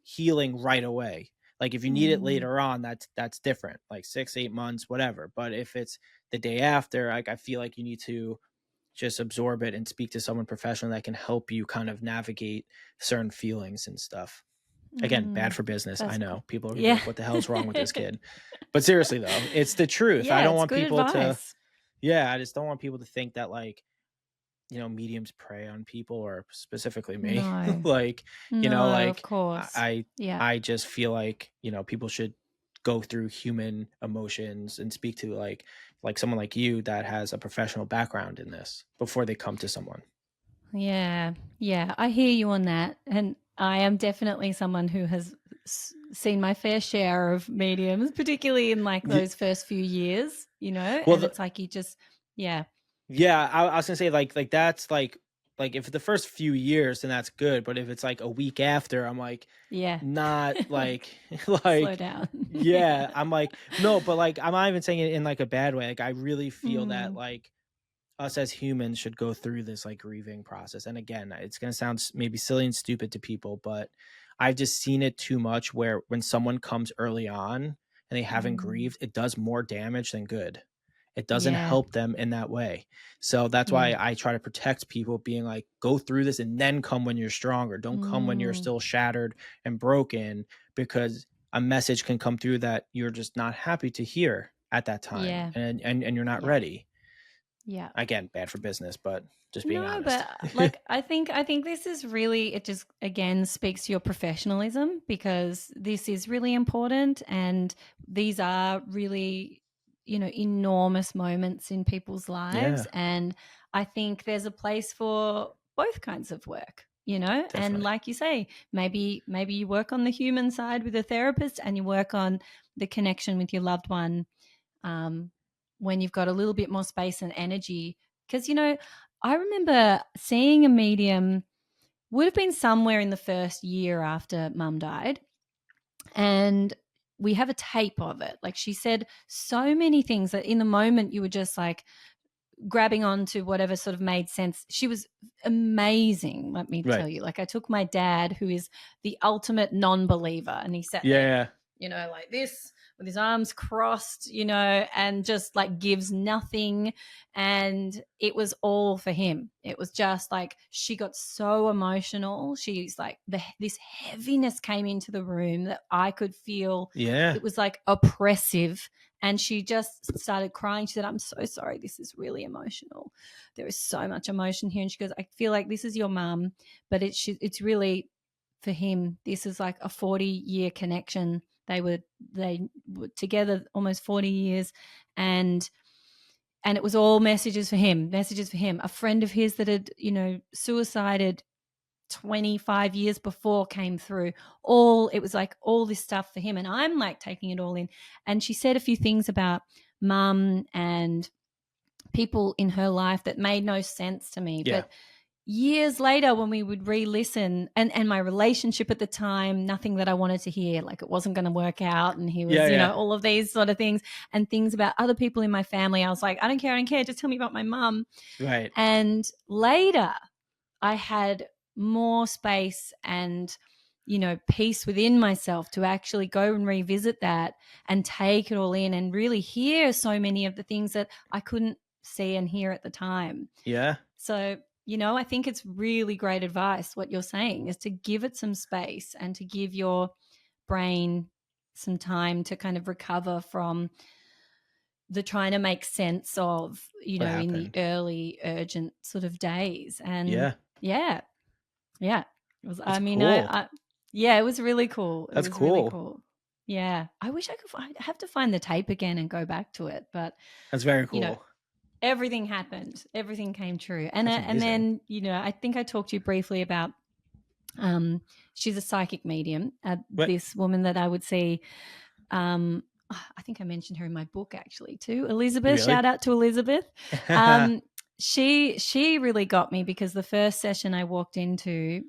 healing right away. Like, if you need it Mm, later on, that's different, like 6, 8 months, whatever. But if it's the day after, like, I feel like you need to just absorb it and speak to someone professional that can help you kind of navigate certain feelings and stuff. Again, bad mm, for business. I that's know good. people are gonna be Yeah. like, "What the hell's wrong with this kid?" But seriously though, it's the truth. I Yeah, don't it's want good people to, advice. yeah, I just don't want people to think that, like, mediums prey on people, or specifically me. No. Like, No, of like, course. I Yeah. I just feel like, people should go through human emotions and speak to, like someone like you that has a professional background in this before they come to someone. Yeah. Yeah, I hear you on that. And I am definitely someone who has seen my fair share of mediums, particularly in like Ye those first few years, you know, well, and the it's like you just, yeah. Yeah, I was gonna say, like, that's like, if the first few years, then that's good, but if it's like a week after, I'm like, Yeah. not like Slow like, down. yeah, I'm like, no, but like, I'm not even saying it in like a bad way. Like, I really feel that, Mm, like, us as humans should go through this, like, grieving process. And again, it's gonna sound maybe silly and stupid to people, but I've just seen it too much where when someone comes early on and they haven't mm, grieved, it does more damage than good. It doesn't yeah. help them in that way. So that's Yeah. why I try to protect people, being like, go through this and then come when you're stronger. Don't come when you're Mm, still shattered and broken, because a message can come through that you're just not happy to hear at that time, yeah. and you're not Yeah. ready. Yeah. Again, bad for business, but just being No, honest. but like I think this is really, it just again speaks to your professionalism, because this is really important, and these are really, you know, enormous moments in people's lives, Yeah, and I think there's a place for both kinds of work, you know. And definitely. like you say, maybe you work on the human side with a therapist, and you work on the connection with your loved one, um, when you've got a little bit more space and energy. Because, you know, I remember seeing a medium, would have been somewhere in the first year after mum died. And we have a tape of it. Like, she said so many things that in the moment you were just like grabbing on to whatever sort of made sense. She was amazing, let me Right. tell you. Like, I took my dad, who is the ultimate non believer, and he sat there, Yeah. you know, like this with his arms crossed, you know, and just like gives nothing. And it was all for him. It was just like she got so emotional. She's like, this heaviness came into the room that I could feel. Yeah. It was like oppressive. And she just started crying. She said, I'm so sorry. This is really emotional. There is so much emotion here. And she goes, I feel like this is your mum, but it's really for him. This is like a 40-year connection. They were together almost 40 years, and it was all messages for him, messages for him. A friend of his that had, you know, suicided 25 years before came through. All it was like all this stuff for him, and I'm like taking it all in. And she said a few things about mum and people in her life that made no sense to me, Yeah. but years later when we would re-listen, and my relationship at the time, nothing that I wanted to hear, like it wasn't going to work out, and he was, Yeah. all of these sort of things, and things about other people in my family. I was like, I don't care, just tell me about my mum. Right. And later I had more space and, peace within myself to actually go and revisit that and take it all in and really hear so many of the things that I couldn't see and hear at the time. Yeah. So, I think it's really great advice. What you're saying is to give it some space and to give your brain some time to kind of recover from the trying to make sense of, What in the happened? early urgent sort of days. And Yeah. yeah, yeah. It was, That's I mean, cool. yeah, it was really cool. It That's was really cool. cool. Yeah. I wish I'd have to find the tape again and go back to it. But, That's very you know, cool. everything happened. Everything came true. And That's and amazing. then, I think I talked to you briefly about she's a psychic medium, What? this woman that I would see. I think I mentioned her in my book actually too. Elizabeth, Really? shout out to Elizabeth. Um, she really got me because the first session I walked into,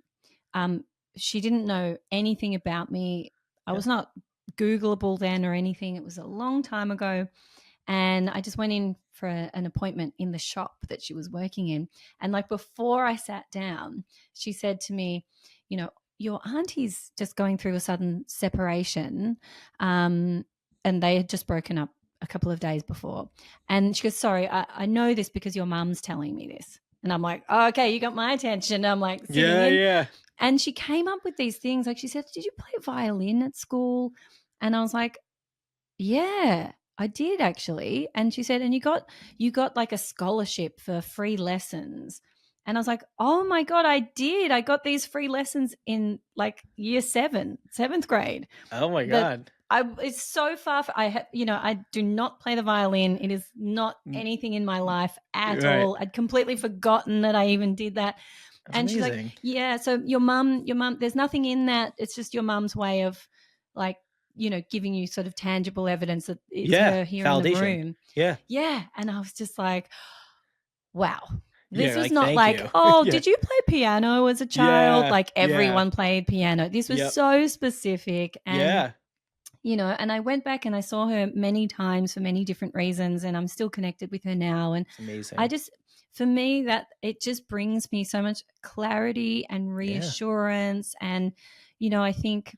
um, she didn't know anything about me. I Yeah. was not Googleable then or anything. It was a long time ago. And I just went in for an appointment in the shop that she was working in. And like before I sat down, she said to me, your auntie's just going through a sudden separation. And they had just broken up a couple of days before. And she goes, sorry, I know this because your mum's telling me this. And I'm like, oh, okay, you got my attention. I'm like sitting Yeah. in. Yeah. And she came up with these things. Like she said, did you play violin at school? And I was like, yeah, I did actually. And she said, and you got like a scholarship for free lessons. And I was like, oh my God, I did. I got these free lessons in like year 7, 7th grade. Oh my That God. it's so far. I do not play the violin. It is not N- anything in my life at Right. all. I'd completely forgotten that I even did that. That's And she's like, amazing. yeah, so your mum, there's nothing in that. It's just your mum's way of like, giving you sort of tangible evidence that it's Yeah. her here in the Validation. room. Yeah. Yeah. And I was just like, wow. This Yeah. was Like, not thank like, you. oh, Yeah. did you play piano as a child? Yeah. Like Yeah. everyone played piano. This was Yep. so specific. And, Yeah. and I went back and I saw her many times for many different reasons. And I'm still connected with her now. And It's I amazing. just, for me, that it just brings me so much clarity and Yeah. reassurance. And, I think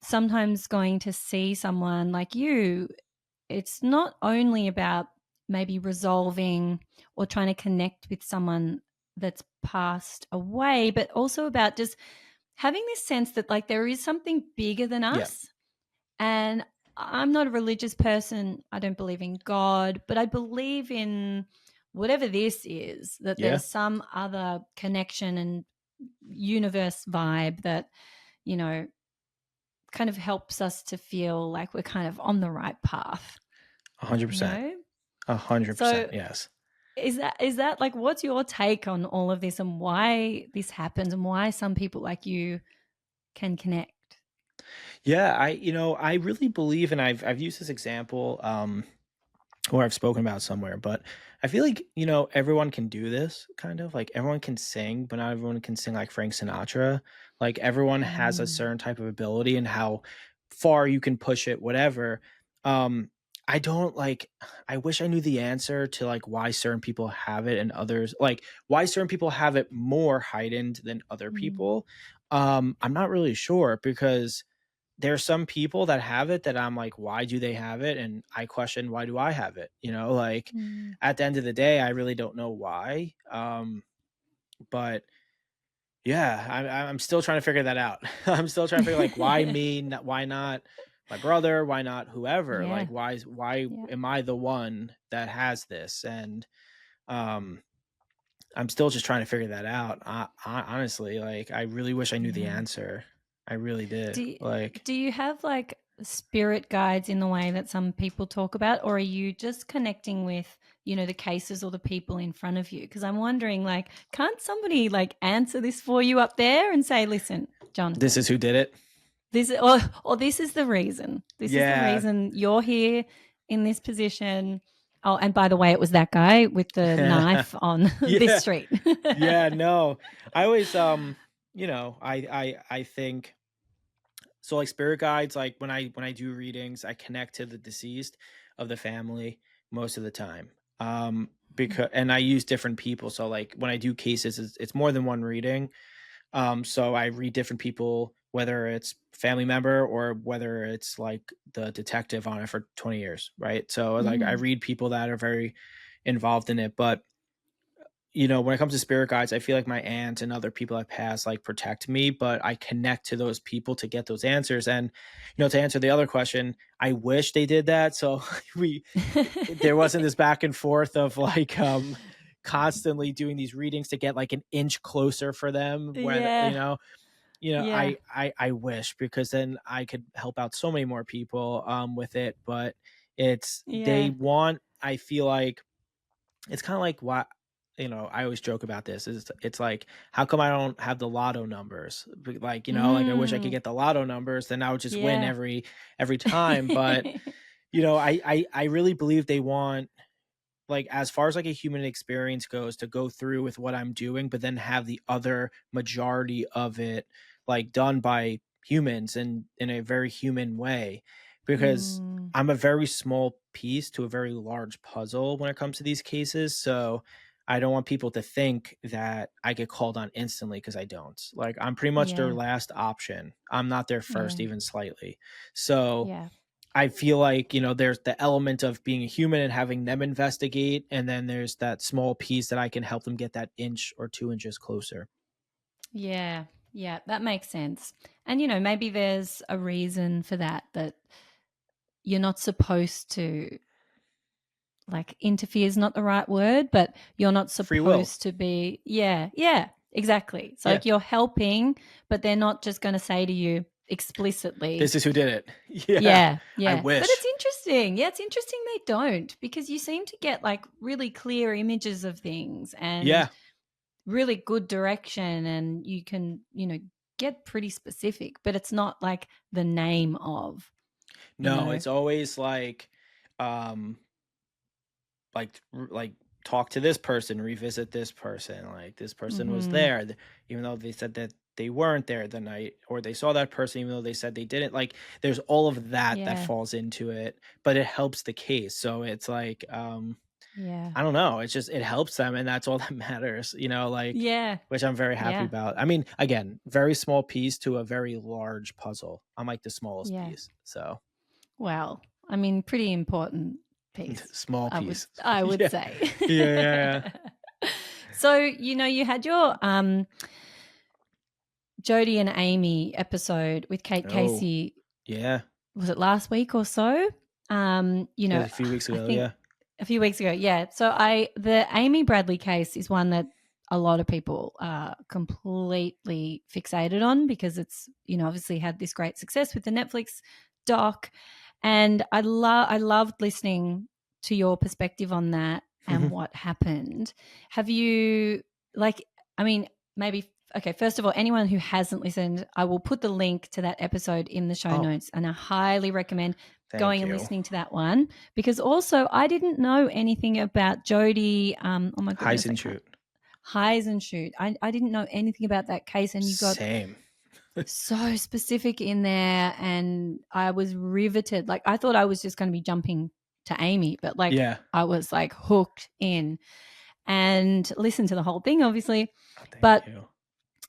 sometimes going to see someone like you, it's not only about maybe resolving or trying to connect with someone that's passed away, but also about just having this sense that like there is something bigger than Yeah. us. And I'm not a religious person. I don't believe in God, but I believe in whatever this is, that Yeah. there's some other connection and universe vibe that, you know, kind of helps us to feel like we're kind of on the right path, 100%. 100%. So Yes. is that like, what's your take on all of this and why this happens and why some people like you can connect? Yeah. I really believe, and I've used this example, or I've spoken about somewhere, but I feel like, everyone can do this kind of like everyone can sing, but not everyone can sing like Frank Sinatra. Like everyone has a Mm, certain type of ability and how far you can push it, whatever. Um, I don't like, I wish I knew the answer to like why certain people have it and others, like why certain people have it more heightened than other mm, people. I'm not really sure because there's some people that have it that I'm like, why do they have it? And I question, why do I have it? Like mm. at the end of the day, I really don't know why. But yeah, I'm still trying to figure that out. I'm still trying to figure like why me, why not my brother, why not whoever? Yeah, Like why yeah, am I the one that has this? And um, I'm still just trying to figure that out. Honestly, like I really wish I knew the yeah. answer. I really did. Do you, Like do you have like spirit guides in the way that some people talk about, or are you just connecting with, the cases or the people in front of you? Because I'm wondering, like, can't somebody like answer this for you up there and say, listen, this Jonathan, is who did it. this is, or this is the reason. This is the Yeah, reason you're here in this position. Oh, and by the way, it was that guy with the knife on this Yeah. street. Yeah, no. I always you know, I think so like spirit guides, like when I do readings, I connect to the deceased of the family most of the time. Because and I use different people. So like when I do cases, it's more than one reading. So I read different people, whether it's family member or whether it's like the detective on it for 20 years, right? So like I Mm, read people that are very involved in it. But you know, when it comes to spirit guides, I feel like my aunt and other people I've passed like protect me, but I connect to those people to get those answers. And, you know, to answer the other question, I wish they did that. So we, there wasn't this back and forth of like, constantly doing these readings to get like an inch closer for them when, yeah, you know, yeah, I wish because then I could help out so many more people, with it. But it's, they yeah. want, I feel like, it's kind of like what, you know, I always joke about this is it's like how come I don't have the lotto numbers? Like, you know, like I wish I could Mm, get the lotto numbers, then I would just win yeah. every time. But you know, I really believe they want, like, as far as like a human experience goes, to go through with what I'm doing, but then have the other majority of it like done by humans and in a very human way, because Mm, I'm a very small piece to a very large puzzle when it comes to these cases. So I don't want people to think that I get called on instantly because I don't. Like I'm pretty much their yeah, last option. I'm not their first yeah, even slightly. So yeah, I feel like, you know, there's the element of being a human and having them investigate, and then there's that small piece that I can help them get that inch or 2 inches closer. yeah, yeah. That makes sense. And, maybe there's a reason for that, that you're not supposed to, like, interfere is not the right word, but you're not Free will. supposed to be, yeah, yeah, exactly. So, Yeah. like, you're helping, but they're not just going to say to you explicitly, This is who did it. Yeah. yeah, I yeah. But it's wish. interesting. Yeah, it's interesting they don't, because you seem to get like really clear images of things and Yeah. really good direction, and you can, get pretty specific, but it's not like the name of, you No, know. it's always um like talk to this person, revisit this person, like this person was Mhm. there, even though they said that they weren't there the night, or they saw that person even though they said they didn't. Like there's all of that that Yeah. falls into it, but it helps the case. So it's like, Yeah. I don't know, it's just it helps them, and that's all that matters, you know, like, Yeah. which I'm very happy Yeah. about. I mean, again, very small piece to a very large puzzle. I'm like the smallest Yeah. piece. So Well, I mean, pretty important piece, small I would piece. I would Yeah. say. Yeah, yeah, So, you had your Jodi and Amy episode with Kate yeah. Oh, Casey, yeah. was it last week or so? It was a few weeks I ago, think yeah. a few weeks ago. Yeah. So the Amy Bradley case is one that a lot of people are completely fixated on, because it's, obviously had this great success with the Netflix doc. And I loved listening to your perspective on that and what happened. Have you, like, I mean, maybe, okay, first of all, anyone who hasn't listened, I will put the link to that episode in the show Oh, notes, and I highly recommend thank going and you. listening to that one, because also I didn't know anything about Jodi. Oh my goodness, I can't. Huisentruit. Huisentruit. I didn't know anything about that case, and you got Same. so specific in there, and I was riveted. Like, I thought I was just going to be jumping to Amy, but like Yeah. I was like hooked in and listened to the whole thing, obviously. Oh, thank But you.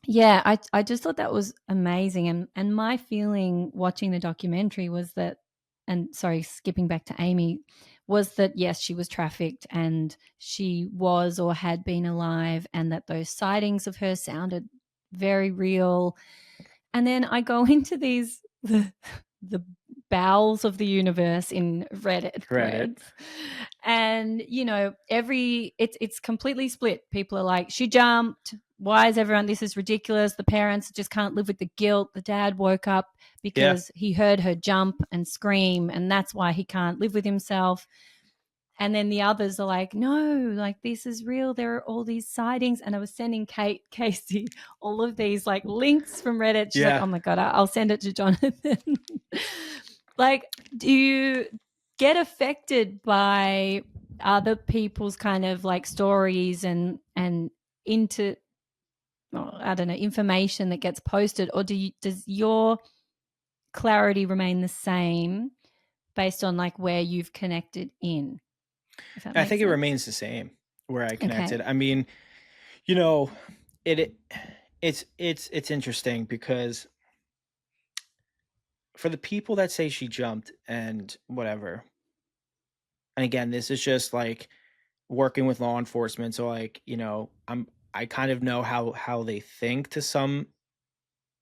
yeah, I just thought that was amazing. And my feeling watching the documentary was that, and sorry, skipping back to Amy, was that yes, she was trafficked and she was or had been alive, and that those sightings of her sounded very real. And then I go into the bowels of the universe in Reddit Credit. threads, and it's completely split. People are like, she jumped, why is everyone, this is ridiculous, the parents just can't live with the guilt, the dad woke up Yeah. because he heard her jump and scream, and that's why he can't live with himself. And then the others are like, no, like, this is real. There are all these sightings. And I was sending Kate Casey all of these like links from Reddit. She's like, Yeah. oh my God, I'll send it to Jonathan. Like, do you get affected by other people's kind of like stories and into, well, I don't know, information that gets posted, or does your clarity remain the same based on like where you've connected in, if that I makes think it sense? remains the same where I connected. Okay. I mean, you know, it it's interesting because for the people that say she jumped and whatever, and again, this is just like working with law enforcement, so like, I kind of know how they think to some.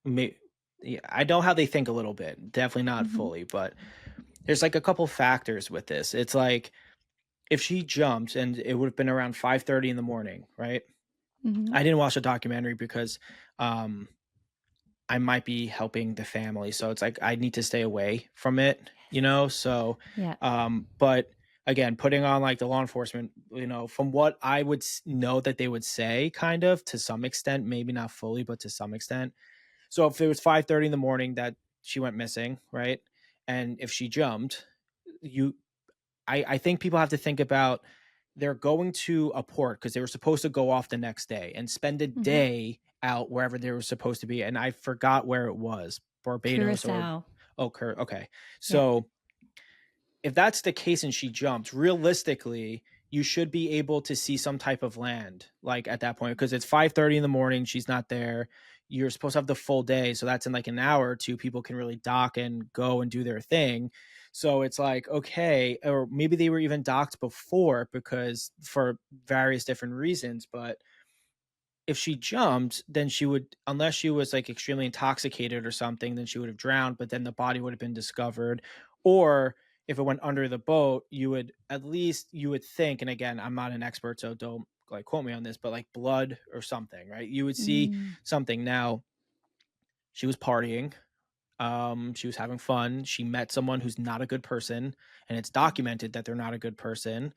May Yeah, I know how they think a little bit, definitely not Mhm. fully, but there's like a couple factors with this. It's like if she jumped and it would have been around 5:30 in the morning, right? Mhm. I didn't watch the documentary because um I might be helping the family, so it's like I need to stay away from it, So, Yeah. but again, putting on like the law enforcement, from what I would know that they would say, kind of to some extent, maybe not fully, but to some extent. So if it was 5:30 in the morning that she went missing, right? And if she jumped, you I think people have to think about they're going to a port because they were supposed to go off the next day and spend a Mhm. day out wherever they were supposed to be. And I forgot where it was, Barbados or Curacao. okay. Yeah. So if that's the case and she jumped, realistically, you should be able to see some type of land like at that point because it's 5:30 in the morning. She's not there. You're supposed to have the full day. So that's in like an hour or two. People can really dock and go and do their thing. So it's like, okay, or maybe they were even docked before because for various different reasons. But if she jumped, then she would, unless she was like extremely intoxicated or something, then she would have drowned, but then the body would have been discovered. Or if it went under the boat, you would at least, you would think, and again, I'm not an expert, so don't like quote me on this, but like blood or something, right? You would see Mm. something. Now, she was partying. She was having fun. She met someone who's not a good person, and it's documented that they're not a good person.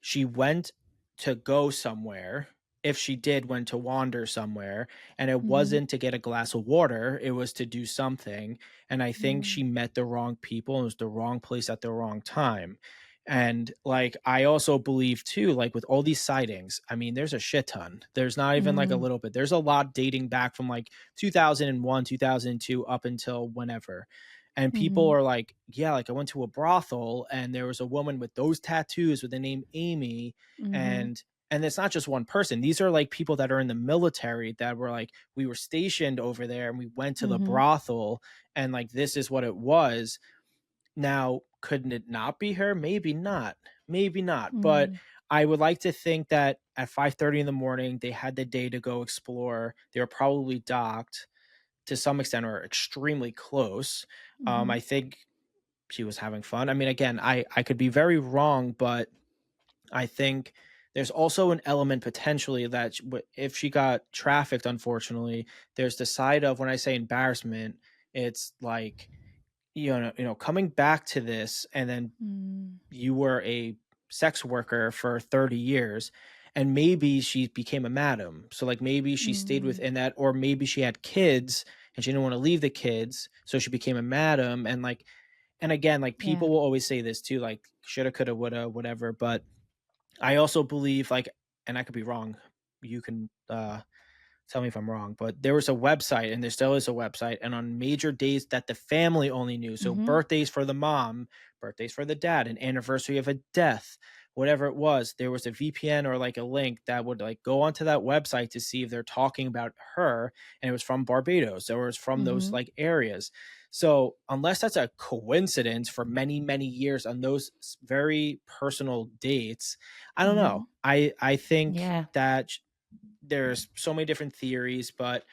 She went to go somewhere. If she did, went to wander somewhere, and it Mhm. wasn't to get a glass of water, it was to do something. And I think Mm. she met the wrong people and was the wrong place at the wrong time. And like I also believe too, like with all these sightings, I mean, there's a shit ton. There's not even like a Mm. little bit. There's a lot dating back from like 2001, 2002 up until whenever. And people Mhm. are like, yeah, like I went to a brothel and there was a woman with those tattoos with the name Amy. Mhm. And it's not just one person. These are like people that are in the military that were like, we were stationed over there and we went to the Mhm. brothel and like this is what it was. Now, couldn't it not be her? Maybe not. Maybe not. But Mm. I would like to think that at 5:30 in the morning, they had the day to go explore. They were probably docked to some extent or extremely close. Mhm. I think she was having fun. I mean, again, I could be very wrong, but I think there's also an element potentially that if she got trafficked, unfortunately, there's the side of when I say embarrassment, it's like coming back to this and then Mm. you were a sex worker for 30 years and maybe she became a madam. So like maybe she stayed Mm. within that or maybe she had kids and she didn't want to leave the kids, so she became a madam and like and again, like Yeah. people will always say this too, like shoulda, coulda, woulda, whatever. But I also believe like, and I could be wrong. You can tell me if I'm wrong, but there was a website and there still is a website. And on major days that the family only knew, so Mhm. birthdays for the mom, birthdays for the dad, an anniversary of a death, whatever it was, there was a VPN or like a link that would like go onto that website to see if they're talking about her. And it was from Barbados or it was from those Mhm. like areas. So unless that's a coincidence for many, many years on those very personal dates, I don't know. Mhm. I think Yeah. that there's so many different theories, but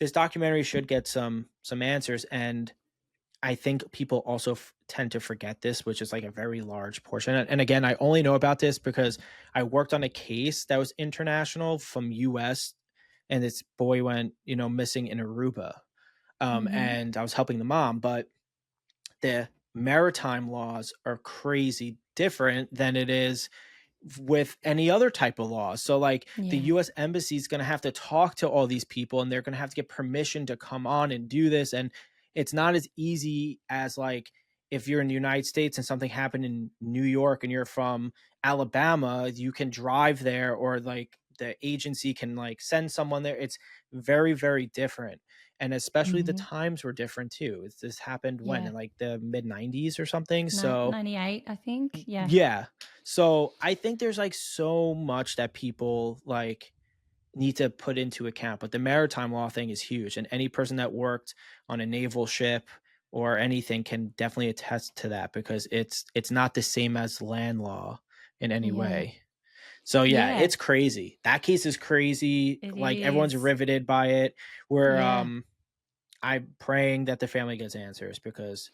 this documentary should get some answers. And I think people also tend to forget this, which is like a very large portion. And again, I only know about this because I worked on a case that was international from US, and this boy went missing in Aruba. Mhm. And I was helping the mom, but the maritime laws are crazy different than it is with any other type of law. So like the Yeah. US embassy is going to have to talk to all these people and they're going to have to get permission to come on and do this, and it's not as easy as like if you're in the United States and something happened in New York and you're from Alabama, you can drive there, or like the agency can like send someone there. It's very, very different. And especially the Hmm. times were different too. This happened when, Yeah. in like the mid 90s or something. So 98, I think. Yeah. yeah. So I think there's like so much that people like need to put into account. But the maritime law thing is huge. And any person that worked on a naval ship or anything can definitely attest to that, because it's not the same as land law in any Yeah. way. So yeah, Yeah. it's crazy. That case is crazy. It Like everyone's is. riveted by it. Where Yeah. I'm praying that the family gets answers, because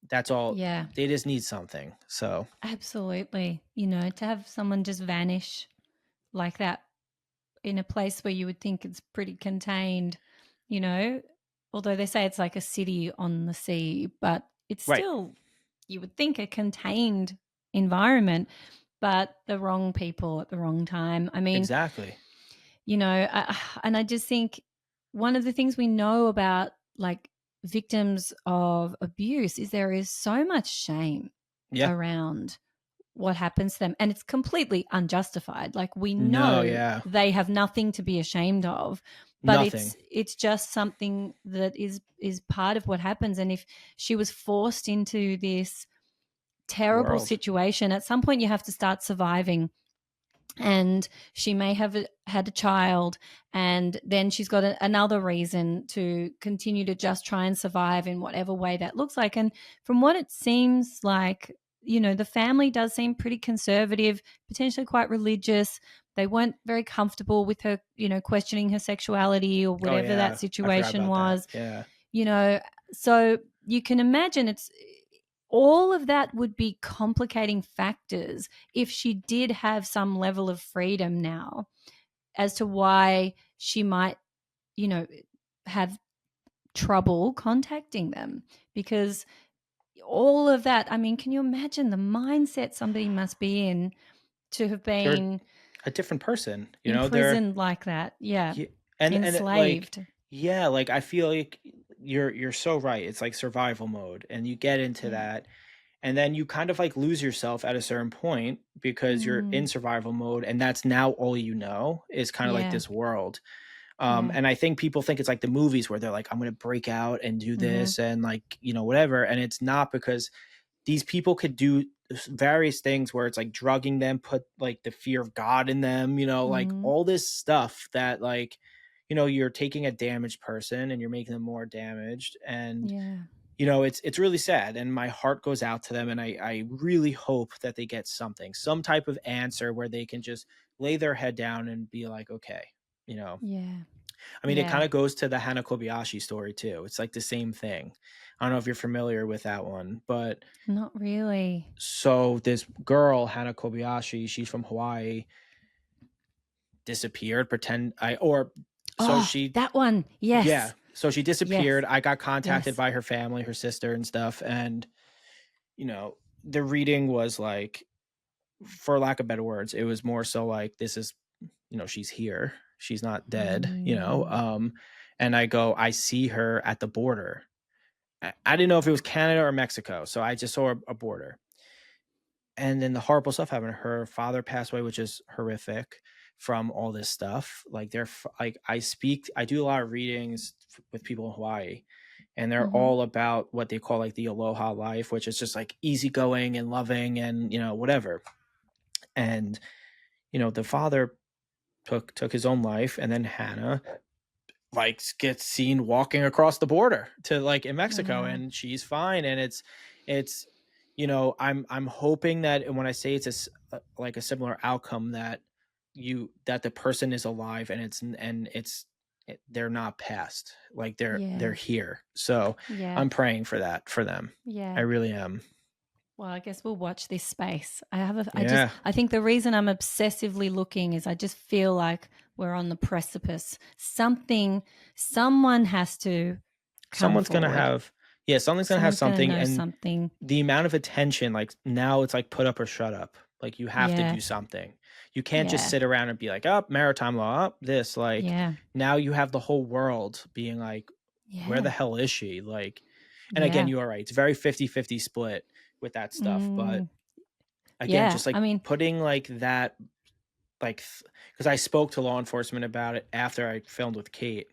that's all Yeah. they just need something. So Absolutely. You know, to have someone just vanish like that in a place where you would think it's pretty contained, you know, although they say it's like a city on the sea, but it's right. still, you would think, a contained environment, but the wrong people at the wrong time. I mean, Exactly. you know, and I just think one of the things we know about like victims of abuse is there is so much shame Yeah. around what happens to them, and it's completely unjustified. Like, we No, know yeah. they have nothing to be ashamed of, but Nothing. it's just something that is part of what happens. And if she was forced into this terrible World. situation, at some point you have to start surviving, and she may have had a child, and then she's got another reason to continue to just try and survive in whatever way that looks like. And from what it seems like, you know, the family does seem pretty conservative, potentially quite religious. They weren't very comfortable with her, you know, questioning her sexuality or Oh whatever that yeah. I forgot situation about that. was, Yeah. you know. So you can imagine it's all of that would be complicating factors if she did have some level of freedom now as to why she might, you know, have trouble contacting them, because all of that, I mean, can you imagine the mindset somebody must be in to have They're been a different person, you know, they're imprisoned like that? Yeah. yeah, like Enslaved. yeah, like I feel like you're so right. It's like survival mode, and you get into Yeah. that, and then you kind of like lose yourself at a certain point, because you're in Mm, survival mode, and that's now all you know is kind of like yeah. this world. Yeah. And I think people think it's like the movies where they're like, I'm gonna break out and do Mm-hmm. this and like, you know, whatever. And it's not, because these people could do various things where it's like drugging them, put like the fear of God in them, you know, like Mm-hmm. all this stuff that like, you know, you're taking a damaged person and you're making them more damaged. And, Yeah. you know, it's really sad. And my heart goes out to them. And I really hope that they get something, some type of answer where they can just lay their head down and be like, okay, you know, Yeah. I mean, it kind Yeah. of goes to the Hana Kobayashi story too. It's like the same thing. I don't know if you're familiar with that one, but Not really. so this girl, Hana Kobayashi, she's from Hawaii, disappeared, pretend I or so Oh, she that one. yeah, Yes. so she Yes. disappeared. I got contacted Yes. by her family, her sister and stuff, and you know, the reading was like, for lack of better words, it was more so like, this is, you know, she's here. She's not dead, you know. Mm. And I go, I see her at the border. I didn't know if it was Canada or Mexico, so I just saw a border. And then the horrible stuff happened. Her father passed away, which is horrific from all this stuff. Like like I do a lot of readings with people in Hawaii, and they're Mhm. all about what they call like the aloha life, which is just like easygoing and loving and, you know, whatever. And, you know, the father took his own life, and then Hannah like gets seen walking across the border to like in Mexico, Wow. and she's fine. And it's you know, I'm hoping that when I say it's like a similar outcome, that that the person is alive, and they're not past, like they're Yeah. here. So Yeah. I'm praying for that for them. I Yeah. really am. Well, I guess we'll watch this space. Yeah. I think the reason I'm obsessively looking is I just feel like we're on the precipice. Someone has to come Someone's gonna forward. have yeah, something's gonna have Someone's going to something. know And something. the amount of attention, like now it's like put up or shut up. Like you have to Yeah. do something. You can't just Yeah. sit around and be like, "Oh, maritime law, oh, this." Like Yeah. now you have the whole world being like, "Where the Yeah. hell is she?" Like, And again, Yeah. you are right. It's very 50-50 split with that stuff. But Mm, again, yeah. just like I mean, putting like that, like, because I spoke to law enforcement about it after I filmed with Kate.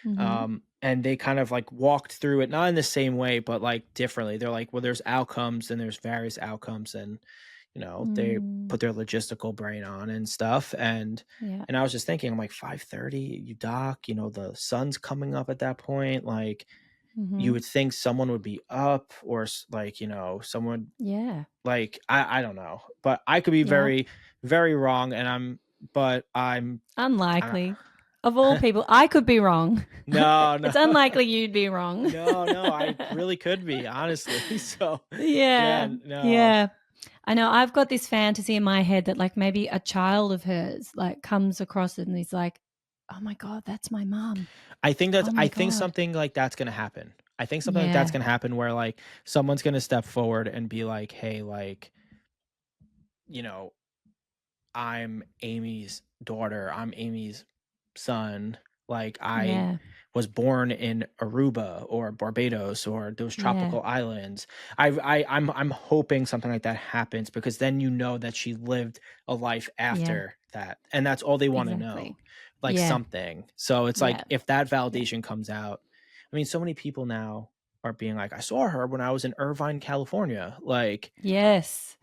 mhm, And they kind of like walked through it, not in the same way, but like differently. They're like, well, there's outcomes and there's various outcomes, and they mm, put their logistical brain on and stuff. yeah, And I was just thinking, I'm like, 5:30, you dock, the sun's coming up at that point. Like, you mhm, would think someone would be up, or like, someone, yeah, like, I don't know, but I could be yeah. very, very wrong. And but I'm, I Unlikely. Of all people, I could be wrong. no, no. It's unlikely you'd be wrong. No, no, I really could be, honestly. So, yeah, Yeah, no. yeah. I know I've got this fantasy in my head that like maybe a child of hers like comes across it and he's like, "Oh my god, that's my mom. Oh I my think god." something like that's gonna happen. I think something like that's Yeah. gonna happen where, like, someone's gonna step forward and be like, "Hey, like, you know, I'm Amy's daughter. I'm Amy's son. Like, I Yeah. was born in Aruba or Barbados or those Yeah. tropical islands." I'm hoping something like that happens, because then that she lived a life Yeah. after that, and that's all they want to know, Exactly. like Yeah. something. So it's Yeah. like, if that Yeah. validation comes out, I mean, so many people now are being like, "I saw her when I was in Irvine, California," like, Yes.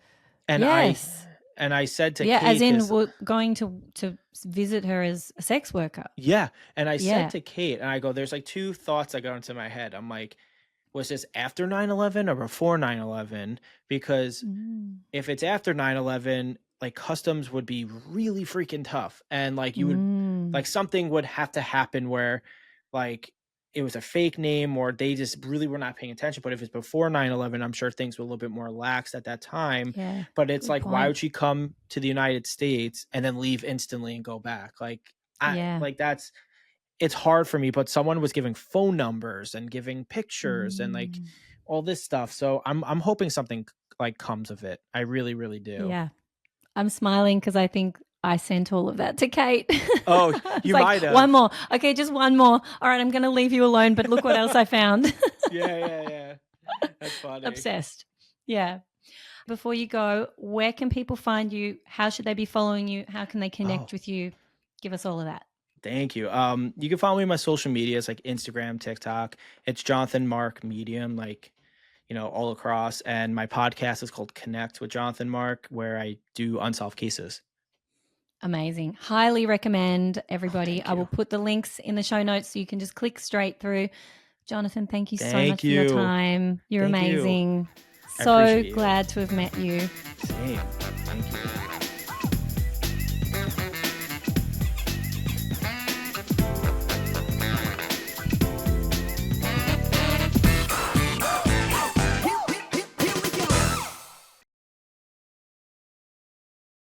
and Yes. I said to Yeah, as Kate, in because we're going to visit her as a sex worker. yeah, and I said Yeah. to Kate, and I go, there's like two thoughts that go into my head. I'm like, was this after 9/11 or before 9/11? Because Mm. if it's after 9/11, like, customs would be really freaking tough. And like, Mm. something would have to happen where, like, it was a fake name, or they just really were not paying attention. But if it's before 9/11, I'm sure things were a little bit more lax at that time. Yeah. But it's Good like, why point. would she come to the United States and then leave instantly and go back? Like, Yeah. it's hard for me. But someone was giving phone numbers and giving pictures and like Mm. all this stuff. So I'm hoping something like comes of it. I really, really do. Yeah. I'm smiling because I think I sent all of that to Kate. Oh, It's you like, might one have. more. Okay, just one more. All right, I'm going to leave you alone, but look what else I found. Yeah, yeah, yeah. That's funny. Obsessed. Yeah. Before you go, where can people find you? How should they be following you? How can they connect Oh, with you? Give us all of that. thank you. You can follow me on my social medias, like Instagram, TikTok. It's Jonathan Mark Medium, like, all across. And my podcast is called Connect with Jonathan Mark, where I do unsolved cases. Amazing. Highly recommend, Oh, everybody. thank I will you. put the links in the show notes so you can just click straight through. Jonathan, thank you so Thank much for your you. time. You're Thank you. amazing. I So appreciate you. glad to have met you. Same. Thank you.